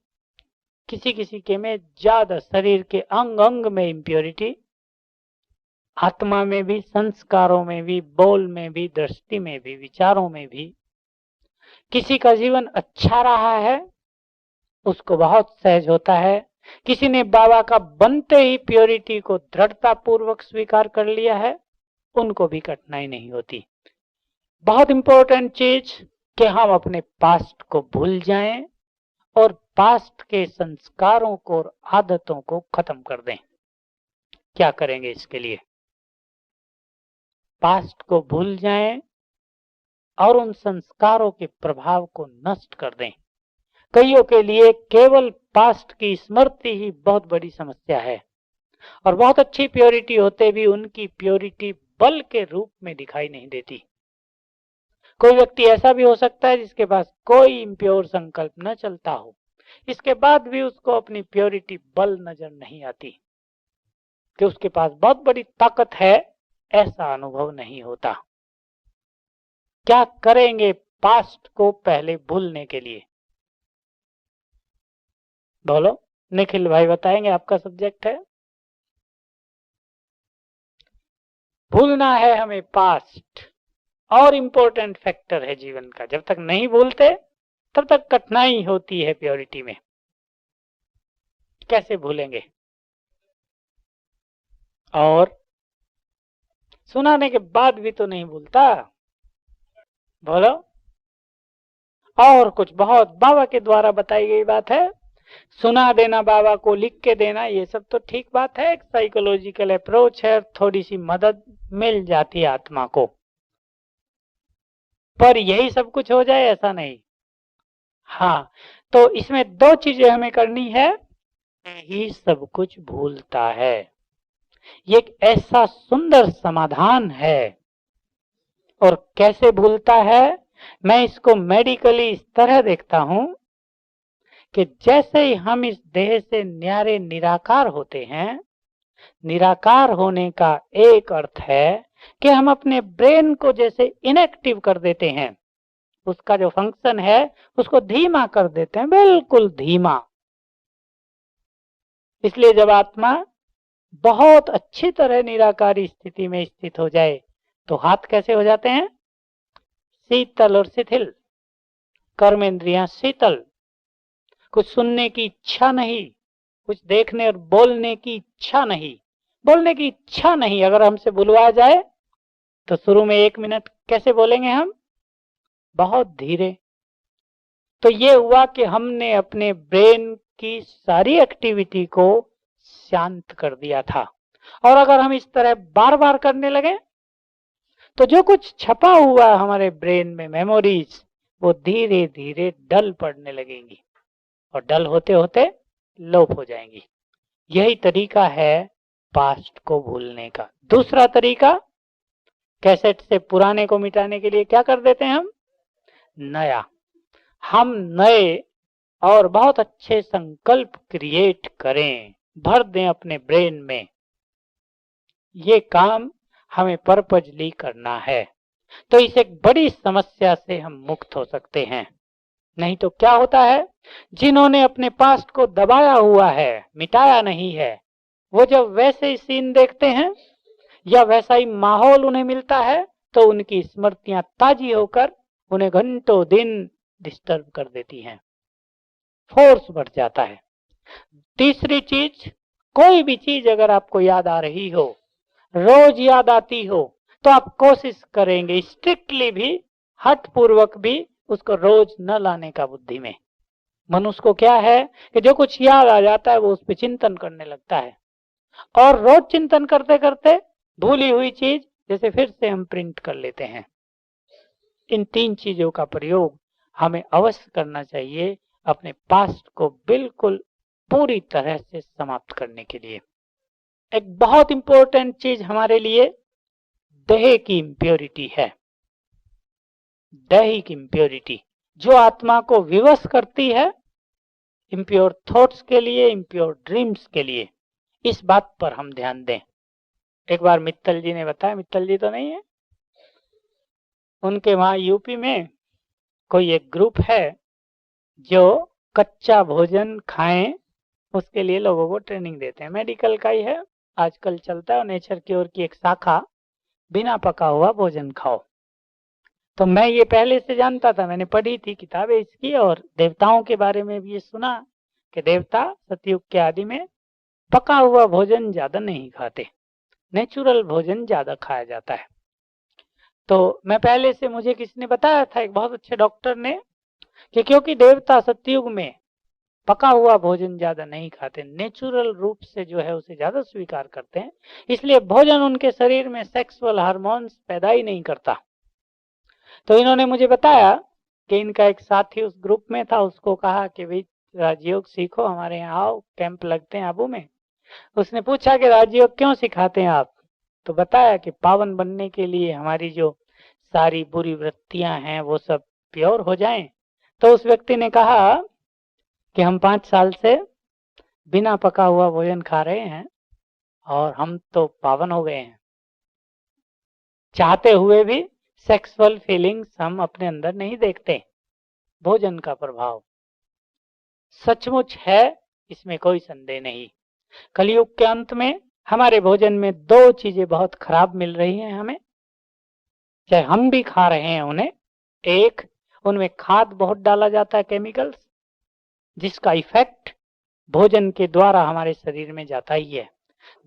किसी किसी के में ज्यादा, शरीर के अंग अंग में इम्प्योरिटी, आत्मा में भी, संस्कारों में भी, बोल में भी, दृष्टि में भी, विचारों में भी। किसी का जीवन अच्छा रहा है, उसको बहुत सहज होता है। किसी ने बाबा का बनते ही प्योरिटी को दृढ़ता पूर्वक स्वीकार कर लिया है, उनको भी कठिनाई नहीं होती। बहुत इंपॉर्टेंट चीज कि हम अपने पास्ट को भूल जाएं और पास्ट के संस्कारों को और आदतों को खत्म कर दें। क्या करेंगे इसके लिए? पास्ट को भूल जाएं और उन संस्कारों के प्रभाव को नष्ट कर दें। कईयों के लिए केवल पास्ट की स्मृति ही बहुत बड़ी समस्या है और बहुत अच्छी प्योरिटी होते भी उनकी प्योरिटी बल के रूप में दिखाई नहीं देती। कोई व्यक्ति ऐसा भी हो सकता है जिसके पास कोई इम्प्योर संकल्प न चलता हो, इसके बाद भी उसको अपनी प्योरिटी बल नजर नहीं आती कि उसके पास बहुत बड़ी ताकत है, ऐसा अनुभव नहीं होता। क्या करेंगे पास्ट को पहले भूलने के लिए? बोलो, निखिल भाई बताएंगे, आपका सब्जेक्ट है। भूलना है हमें पास्ट, और इंपॉर्टेंट फैक्टर है जीवन का। जब तक नहीं भूलते तब तक कठिनाई होती है प्योरिटी में। कैसे भूलेंगे? और सुनाने के बाद भी तो नहीं भूलता। बोलो, और कुछ बहुत बाबा के द्वारा बताई गई बात है। सुना देना, बाबा को लिख के देना, ये सब तो ठीक बात है, एक साइकोलॉजिकल अप्रोच है, थोड़ी सी मदद मिल जाती है आत्मा को, पर यही सब कुछ हो जाए ऐसा नहीं। हाँ, तो इसमें दो चीजें हमें करनी है। यही सब कुछ भूलता है, ये एक ऐसा सुंदर समाधान है। और कैसे भूलता है? मैं इसको मेडिकली इस तरह देखता हूं कि जैसे ही हम इस देह से न्यारे निराकार होते हैं, निराकार होने का एक अर्थ है कि हम अपने ब्रेन को जैसे इनएक्टिव कर देते हैं, उसका जो फंक्शन है उसको धीमा कर देते हैं, बिल्कुल धीमा। इसलिए जब आत्मा बहुत अच्छी तरह निराकारी स्थिति में स्थित हो जाए तो हाथ कैसे हो जाते हैं? शीतल और शिथिल, कर्मेंद्रियां शीतल, कुछ सुनने की इच्छा नहीं, कुछ देखने और बोलने की इच्छा नहीं। बोलने की इच्छा नहीं, अगर हमसे बुलवाया जाए तो शुरू में 1 मिनट कैसे बोलेंगे हम? बहुत धीरे। तो ये हुआ कि हमने अपने ब्रेन की सारी एक्टिविटी को शांत कर दिया था। और अगर हम इस तरह बार बार करने लगे तो जो कुछ छपा हुआ हमारे ब्रेन में मेमोरीज, वो धीरे धीरे डल पड़ने लगेंगी और डल होते होते लोप हो जाएंगी। यही तरीका है पास्ट को भूलने का। दूसरा तरीका, कैसेट से पुराने को मिटाने के लिए क्या कर देते हैं हम? नया। हम नए और बहुत अच्छे संकल्प क्रिएट करें, भर दें अपने ब्रेन में। ये काम हमें पर्पजली करना है, तो इस एक बड़ी समस्या से हम मुक्त हो सकते हैं। नहीं तो क्या होता है, जिन्होंने अपने पास्ट को दबाया हुआ है, मिटाया नहीं है, वो जब वैसे ही सीन देखते हैं या वैसा ही माहौल उन्हें मिलता है तो उनकी स्मृतियां ताजी होकर उन्हें घंटों दिन डिस्टर्ब कर देती हैं, फोर्स बढ़ जाता है। तीसरी चीज, कोई भी चीज अगर आपको याद आ रही हो, रोज याद आती हो, तो आप कोशिश करेंगे स्ट्रिक्टली भी, हठ पूर्वक भी, उसको रोज न लाने का बुद्धि में। मनुष्य को क्या है कि जो कुछ याद आ जाता है वो उस पर चिंतन करने लगता है, और रोज चिंतन करते करते भूली हुई चीज जैसे फिर से हम प्रिंट कर लेते हैं। इन 3 चीजों का प्रयोग हमें अवश्य करना चाहिए अपने पास्ट को बिल्कुल पूरी तरह से समाप्त करने के लिए। एक बहुत इंपॉर्टेंट चीज हमारे लिए देह की इम्प्योरिटी है। दैहिक इम्प्योरिटी जो आत्मा को विवश करती है, इम्प्योर थॉट्स के लिए, इम्प्योर ड्रीम्स के लिए। इस बात पर हम ध्यान दें। एक बार मित्तल जी ने बताया, मित्तल जी तो नहीं है, उनके वहां यूपी में कोई एक ग्रुप है जो कच्चा भोजन खाएं उसके लिए लोगों को ट्रेनिंग देते हैं। मेडिकल का ही है, आजकल चलता है। नेचर क्योर की एक शाखा, बिना पका हुआ भोजन खाओ। तो मैं ये पहले से जानता था, मैंने पढ़ी थी किताबें इसकी, और देवताओं के बारे में भी ये सुना कि देवता सतयुग के आदि में पका हुआ भोजन ज्यादा नहीं खाते, नेचुरल भोजन ज्यादा खाया जाता है। तो मैं पहले से, मुझे किसी ने बताया था, एक बहुत अच्छे डॉक्टर ने, कि क्योंकि देवता सतयुग में पका हुआ भोजन ज्यादा नहीं खाते, नेचुरल रूप से जो है उसे ज्यादा स्वीकार करते हैं, इसलिए भोजन उनके शरीर में सेक्सुअल हार्मोन्स पैदा ही नहीं करता। तो इन्होंने मुझे बताया कि इनका एक साथी उस ग्रुप में था, उसको कहा कि भाई राजयोग सीखो, हमारे यहाँ आओ, कैंप लगते हैं आबू में। उसने पूछा कि राजयोग क्यों सिखाते हैं आप? तो बताया कि पावन बनने के लिए, हमारी जो सारी बुरी वृत्तियां हैं वो सब प्योर हो जाएं। तो उस व्यक्ति ने कहा कि हम 5 साल से बिना पका हुआ भोजन खा रहे हैं और हम तो पावन हो गए हैं। चाहते हुए भी सेक्सुअल फीलिंग्स हम अपने अंदर नहीं देखते। भोजन का प्रभाव सचमुच है, इसमें कोई संदेह नहीं। कलयुग के अंत में हमारे भोजन में 2 चीजें बहुत खराब मिल रही हैं हमें, चाहे हम भी खा रहे हैं उन्हें। एक, उनमें खाद बहुत डाला जाता है, केमिकल्स, जिसका इफेक्ट भोजन के द्वारा हमारे शरीर में जाता ही है।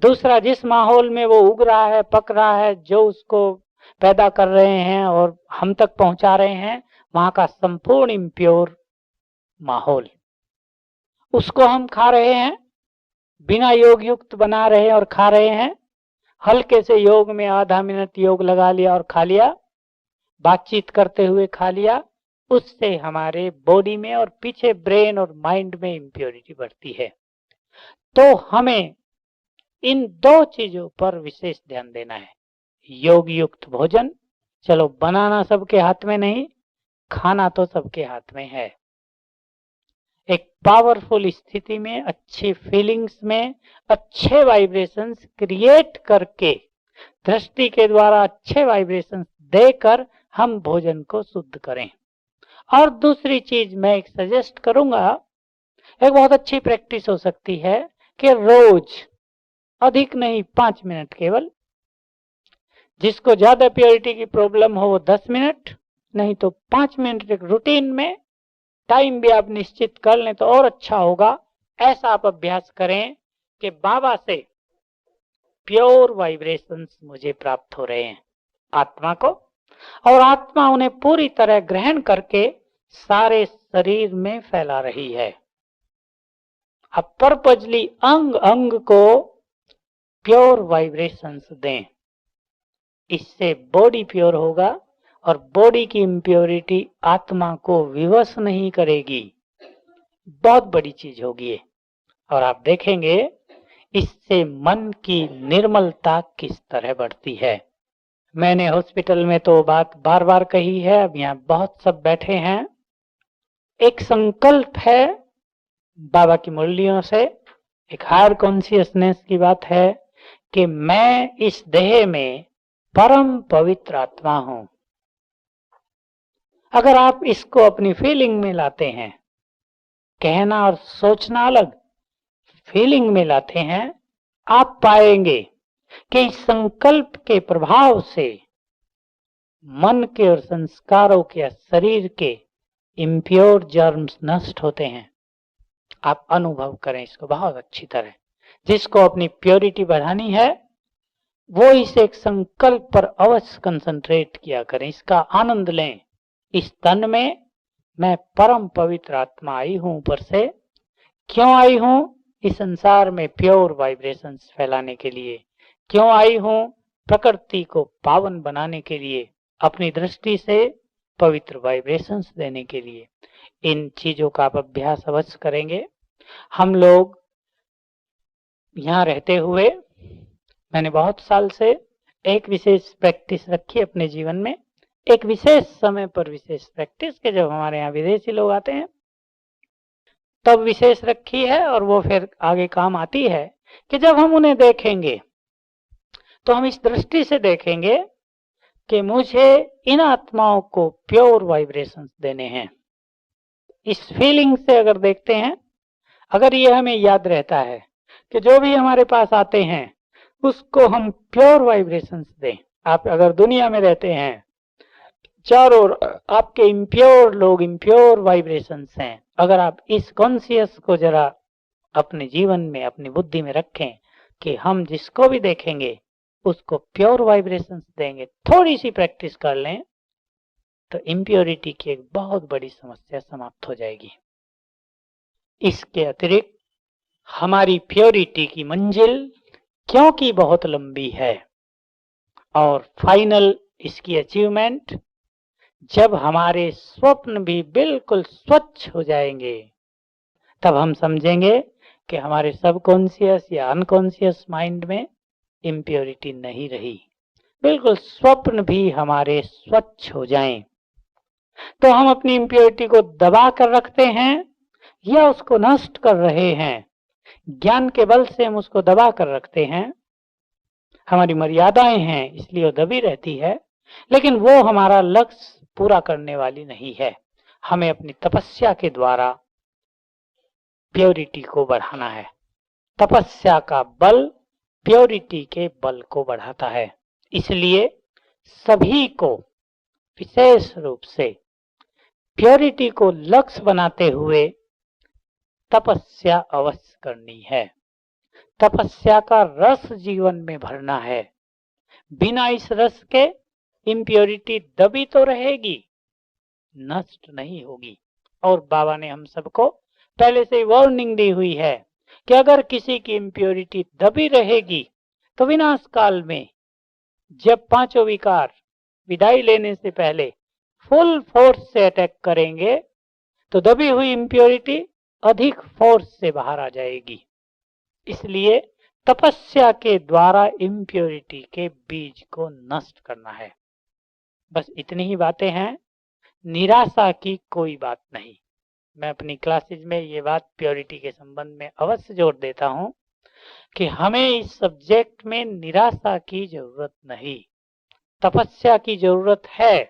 दूसरा, जिस माहौल में वो उग रहा है, पक रहा है, जो उसको पैदा कर रहे हैं और हम तक पहुंचा रहे हैं, वहां का संपूर्ण इम्प्योर माहौल, उसको हम खा रहे हैं, बिना योग युक्त बना रहे हैं और खा रहे हैं। हल्के से योग में आधा मिनट योग लगा लिया और खा लिया, बातचीत करते हुए खा लिया, उससे हमारे बॉडी में और पीछे ब्रेन और माइंड में इम्प्योरिटी बढ़ती है। तो हमें इन 2 चीजों पर विशेष ध्यान देना है। योग युक्त भोजन, चलो बनाना सबके हाथ में नहीं, खाना तो सबके हाथ में है। एक पावरफुल स्थिति में, अच्छी फीलिंग्स में, अच्छे वाइब्रेशंस क्रिएट करके, दृष्टि के द्वारा अच्छे वाइब्रेशंस देकर हम भोजन को शुद्ध करें। और दूसरी चीज मैं एक सजेस्ट करूंगा, एक बहुत अच्छी प्रैक्टिस हो सकती है कि रोज, अधिक नहीं 5 मिनट केवल, जिसको ज्यादा प्योरिटी की प्रॉब्लम हो वो 10 मिनट, नहीं तो 5 मिनट एक रूटीन में, टाइम भी आप निश्चित कर लें तो और अच्छा होगा। ऐसा आप अभ्यास करें कि बाबा से प्योर वाइब्रेशंस मुझे प्राप्त हो रहे हैं, आत्मा को, और आत्मा उन्हें पूरी तरह ग्रहण करके सारे शरीर में फैला रही है। अब पर्पजली अंग अंग को प्योर वाइब्रेशंस दें, इससे बॉडी प्योर होगा और बॉडी की इम्प्योरिटी आत्मा को विवश नहीं करेगी। बहुत बड़ी चीज होगी ये, और आप देखेंगे इससे मन की निर्मलता किस तरह बढ़ती है। मैंने हॉस्पिटल में तो बात बार बार कही है, अब यहाँ बहुत सब बैठे हैं। एक संकल्प है बाबा की मुरलियों से, एक हायर कॉन्शियसनेस की बात है कि मैं इस देह में परम पवित्र आत्मा हूं। अगर आप इसको अपनी फीलिंग में लाते हैं, कहना और सोचना अलग, फीलिंग में लाते हैं, आप पाएंगे कि इस संकल्प के प्रभाव से मन के और संस्कारों के, शरीर के इम्प्योर जर्म्स नष्ट होते हैं। आप अनुभव करें इसको बहुत अच्छी तरह। जिसको अपनी प्योरिटी बढ़ानी है वो इस एक संकल्प पर अवश्य कंसंट्रेट किया करें, इसका आनंद लें। इस तन में मैं परम पवित्र आत्मा आई हूं ऊपर से। क्यों आई हूं? इस संसार में प्योर वाइब्रेशंस फैलाने के लिए। क्यों आई हूं? प्रकृति को पावन बनाने के लिए, अपनी दृष्टि से पवित्र वाइब्रेशंस देने के लिए। इन चीजों का आप अभ्यास अवश्य करेंगे। हम लोग यहाँ रहते हुए मैंने बहुत साल से एक विशेष प्रैक्टिस रखी अपने जीवन में, एक विशेष समय पर विशेष प्रैक्टिस के जब हमारे यहाँ विदेशी लोग आते हैं तब विशेष रखी है, और वो फिर आगे काम आती है कि जब हम उन्हें देखेंगे तो हम इस दृष्टि से देखेंगे कि मुझे इन आत्माओं को प्योर वाइब्रेशंस देने हैं। इस फीलिंग से अगर देखते हैं, अगर ये हमें याद रहता है कि जो भी हमारे पास आते हैं उसको हम प्योर वाइब्रेशंस दें। आप अगर दुनिया में रहते हैं, चारों ओर आपके इम्प्योर लोग, इम्प्योर वाइब्रेशंस हैं, अगर आप इस कॉन्शियस को जरा अपने जीवन में, अपनी बुद्धि में रखें कि हम जिसको भी देखेंगे उसको प्योर वाइब्रेशंस देंगे, थोड़ी सी प्रैक्टिस कर लें तो इम्प्योरिटी की एक बहुत बड़ी समस्या समाप्त हो जाएगी। इसके अतिरिक्त हमारी प्योरिटी की मंजिल क्योंकि बहुत लंबी है, और फाइनल इसकी अचीवमेंट जब हमारे स्वप्न भी बिल्कुल स्वच्छ हो जाएंगे, तब हम समझेंगे कि हमारे सबकॉन्शियस या अनकॉन्शियस माइंड में इम्प्योरिटी नहीं रही। बिल्कुल स्वप्न भी हमारे स्वच्छ हो जाएं, तो हम अपनी इम्प्योरिटी को दबा कर रखते हैं या उसको नष्ट कर रहे हैं। ज्ञान के बल से हम उसको दबा कर रखते हैं, हमारी मर्यादाएं हैं इसलिए वो दबी रहती है, लेकिन वो हमारा लक्ष्य पूरा करने वाली नहीं है। हमें अपनी तपस्या के द्वारा प्योरिटी को बढ़ाना है। तपस्या का बल प्योरिटी के बल को बढ़ाता है। इसलिए सभी को विशेष रूप से प्योरिटी को लक्ष्य बनाते हुए तपस्या अवश्य करनी है। तपस्या का रस जीवन में भरना है। बिना इस रस के इम्प्योरिटी दबी तो रहेगी, नष्ट नहीं होगी। और बाबा ने हम सबको पहले से वार्निंग दी हुई है कि अगर किसी की इम्प्योरिटी दबी रहेगी तो विनाश काल में जब पांचों विकार विदाई लेने से पहले फुल फोर्स से अटैक करेंगे तो दबी हुई इम्प्योरिटी अधिक फोर्स से बाहर आ जाएगी। इसलिए तपस्या के द्वारा इम्प्योरिटी के बीज को नष्ट करना है। बस इतनी ही बातें हैं, निराशा की कोई बात नहीं। मैं अपनी क्लासेज में ये बात प्योरिटी के संबंध में अवश्य जोर देता हूं कि हमें इस सब्जेक्ट में निराशा की जरूरत नहीं, तपस्या की जरूरत है।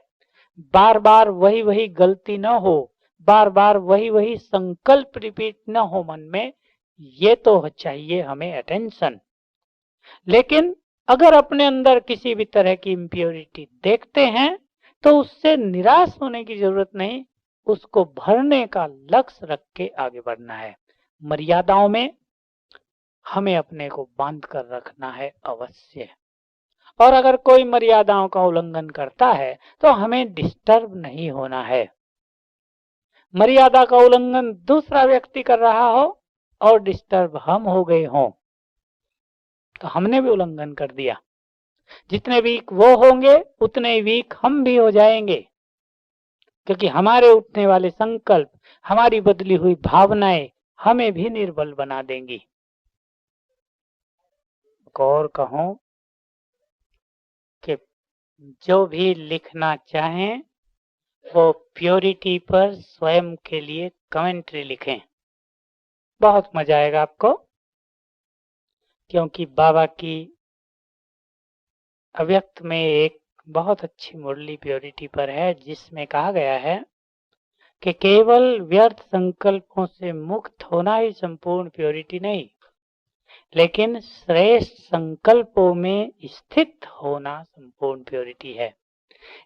बार बार वही वही गलती न हो, बार बार वही वही संकल्प रिपीट न हो मन में, ये तो चाहिए हमें अटेंशन। लेकिन अगर अपने अंदर किसी भी तरह की इम्प्योरिटी देखते हैं तो उससे निराश होने की जरूरत नहीं, उसको भरने का लक्ष्य रख के आगे बढ़ना है। मर्यादाओं में हमें अपने को बांध कर रखना है अवश्य, और अगर कोई मर्यादाओं का उल्लंघन करता है तो हमें डिस्टर्ब नहीं होना है। मर्यादा का उल्लंघन दूसरा व्यक्ति कर रहा हो और डिस्टर्ब हम हो गए हों तो हमने भी उल्लंघन कर दिया। जितने वीक वो होंगे उतने वीक हम भी हो जाएंगे, क्योंकि हमारे उठने वाले संकल्प, हमारी बदली हुई भावनाएं हमें भी निर्बल बना देंगी। और कहूं कि जो भी लिखना चाहें वो प्योरिटी पर स्वयं के लिए कमेंट्री लिखें, बहुत मजा आएगा आपको, क्योंकि बाबा की अव्यक्त में एक बहुत अच्छी मुरली प्योरिटी पर है जिसमें कहा गया है कि केवल व्यर्थ संकल्पों से मुक्त होना ही संपूर्ण प्योरिटी नहीं, लेकिन श्रेष्ठ संकल्पों में स्थित होना संपूर्ण प्योरिटी है।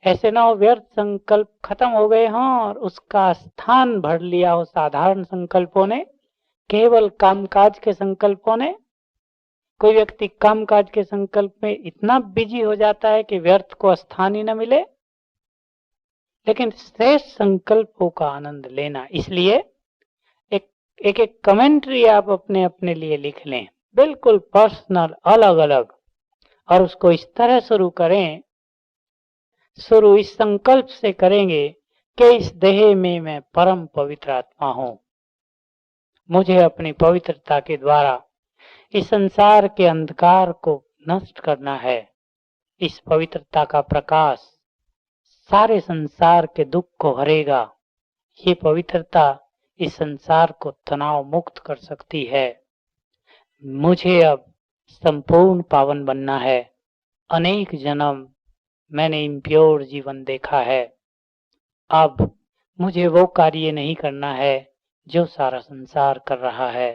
ऐसे ना हो व्यर्थ संकल्प खत्म हो गए हों और उसका स्थान भर लिया हो साधारण संकल्पों ने, केवल कामकाज के संकल्पों ने। कोई व्यक्ति कामकाज के संकल्प में इतना बिजी हो जाता है कि व्यर्थ को स्थान ही न मिले, लेकिन श्रेष्ठ संकल्पों का आनंद लेना। इसलिए एक कमेंट्री आप अपने अपने लिए लिख लें, बिल्कुल पर्सनल, अलग अलग, और उसको इस तरह शुरू करें। शुरू इस संकल्प से करेंगे कि इस देह में मैं परम पवित्र आत्मा हूं, मुझे अपनी पवित्रता के द्वारा इस संसार के अंधकार को नष्ट करना है। इस पवित्रता का प्रकाश सारे संसार के दुख को हरेगा। ये पवित्रता इस संसार को तनाव मुक्त कर सकती है। मुझे अब संपूर्ण पावन बनना है। अनेक जन्म मैंने इम्प्योर जीवन देखा है। अब मुझे वो कार्य नहीं करना है जो सारा संसार कर रहा है।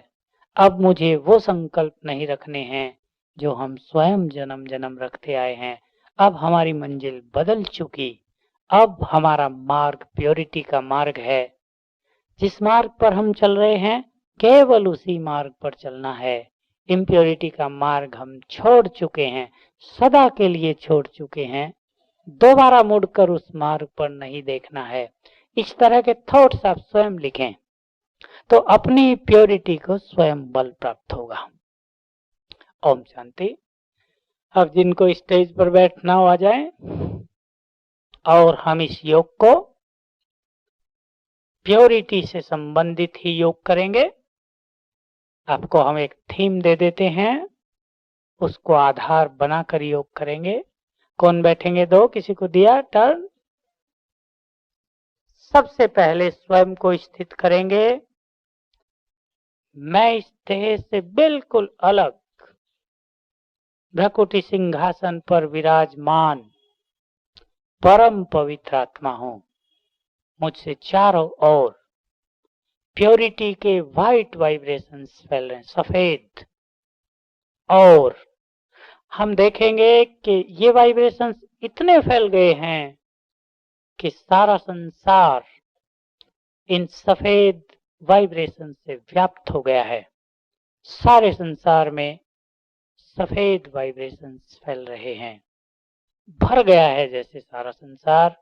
अब मुझे वो संकल्प नहीं रखने हैं जो हम स्वयं जन्म जन्म रखते आए हैं। अब हमारी मंजिल बदल चुकी। अब हमारा मार्ग प्योरिटी का मार्ग है। जिस मार्ग पर हम चल रहे हैं केवल उसी मार्ग पर चलना है। इम्प्योरिटी का मार्ग हम छोड़ चुके हैं, सदा के लिए छोड़ चुके हैं। दोबारा मुड़कर उस मार्ग पर नहीं देखना है। इस तरह के थॉट्स आप स्वयं लिखें तो अपनी प्योरिटी को स्वयं बल प्राप्त होगा। ओम शांति। अब जिनको स्टेज पर बैठना हो आ जाए और हम इस योग को प्योरिटी से संबंधित ही योग करेंगे। आपको हम एक थीम दे देते हैं, उसको आधार बनाकर योग करेंगे। कौन बैठेंगे? दो, किसी को दिया टर्न। सबसे पहले स्वयं को स्थित करेंगे। मैं इस देह से बिल्कुल अलग भ्रकुटी सिंहासन पर विराजमान परम पवित्र आत्मा हूं। मुझसे चारों ओर प्योरिटी के व्हाइट वाइब्रेशंस फैल रहे हैं, सफेद। और हम देखेंगे कि ये वाइब्रेशंस इतने फैल गए हैं कि सारा संसार इन सफेद वाइब्रेशन से व्याप्त हो गया है। सारे संसार में सफेद वाइब्रेशंस फैल रहे हैं, भर गया है जैसे सारा संसार।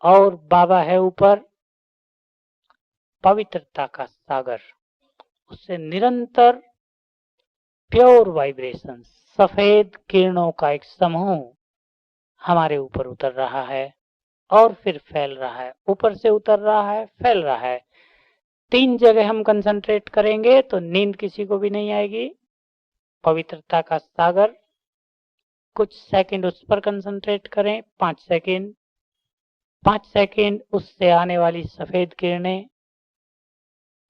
और बाबा है ऊपर, पवित्रता का सागर, उससे निरंतर प्योर वाइब्रेशन, सफेद किरणों का एक समूह हमारे ऊपर उतर रहा है और फिर फैल रहा है। ऊपर से उतर रहा है, फैल रहा है। 3 जगह हम कंसंट्रेट करेंगे तो नींद किसी को भी नहीं आएगी। पवित्रता का सागर, कुछ सेकंड उस पर कंसंट्रेट करें, 5 सेकंड, 5 सेकंड उससे आने वाली सफेद किरणें,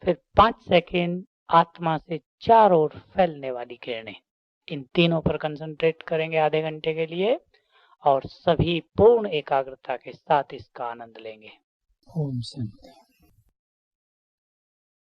फिर 5 सेकंड आत्मा से चारों ओर फैलने वाली किरणें। इन तीनों पर कंसंट्रेट करेंगे आधे घंटे के लिए और सभी पूर्ण एकाग्रता के साथ इसका आनंद लेंगे। ओम शांति।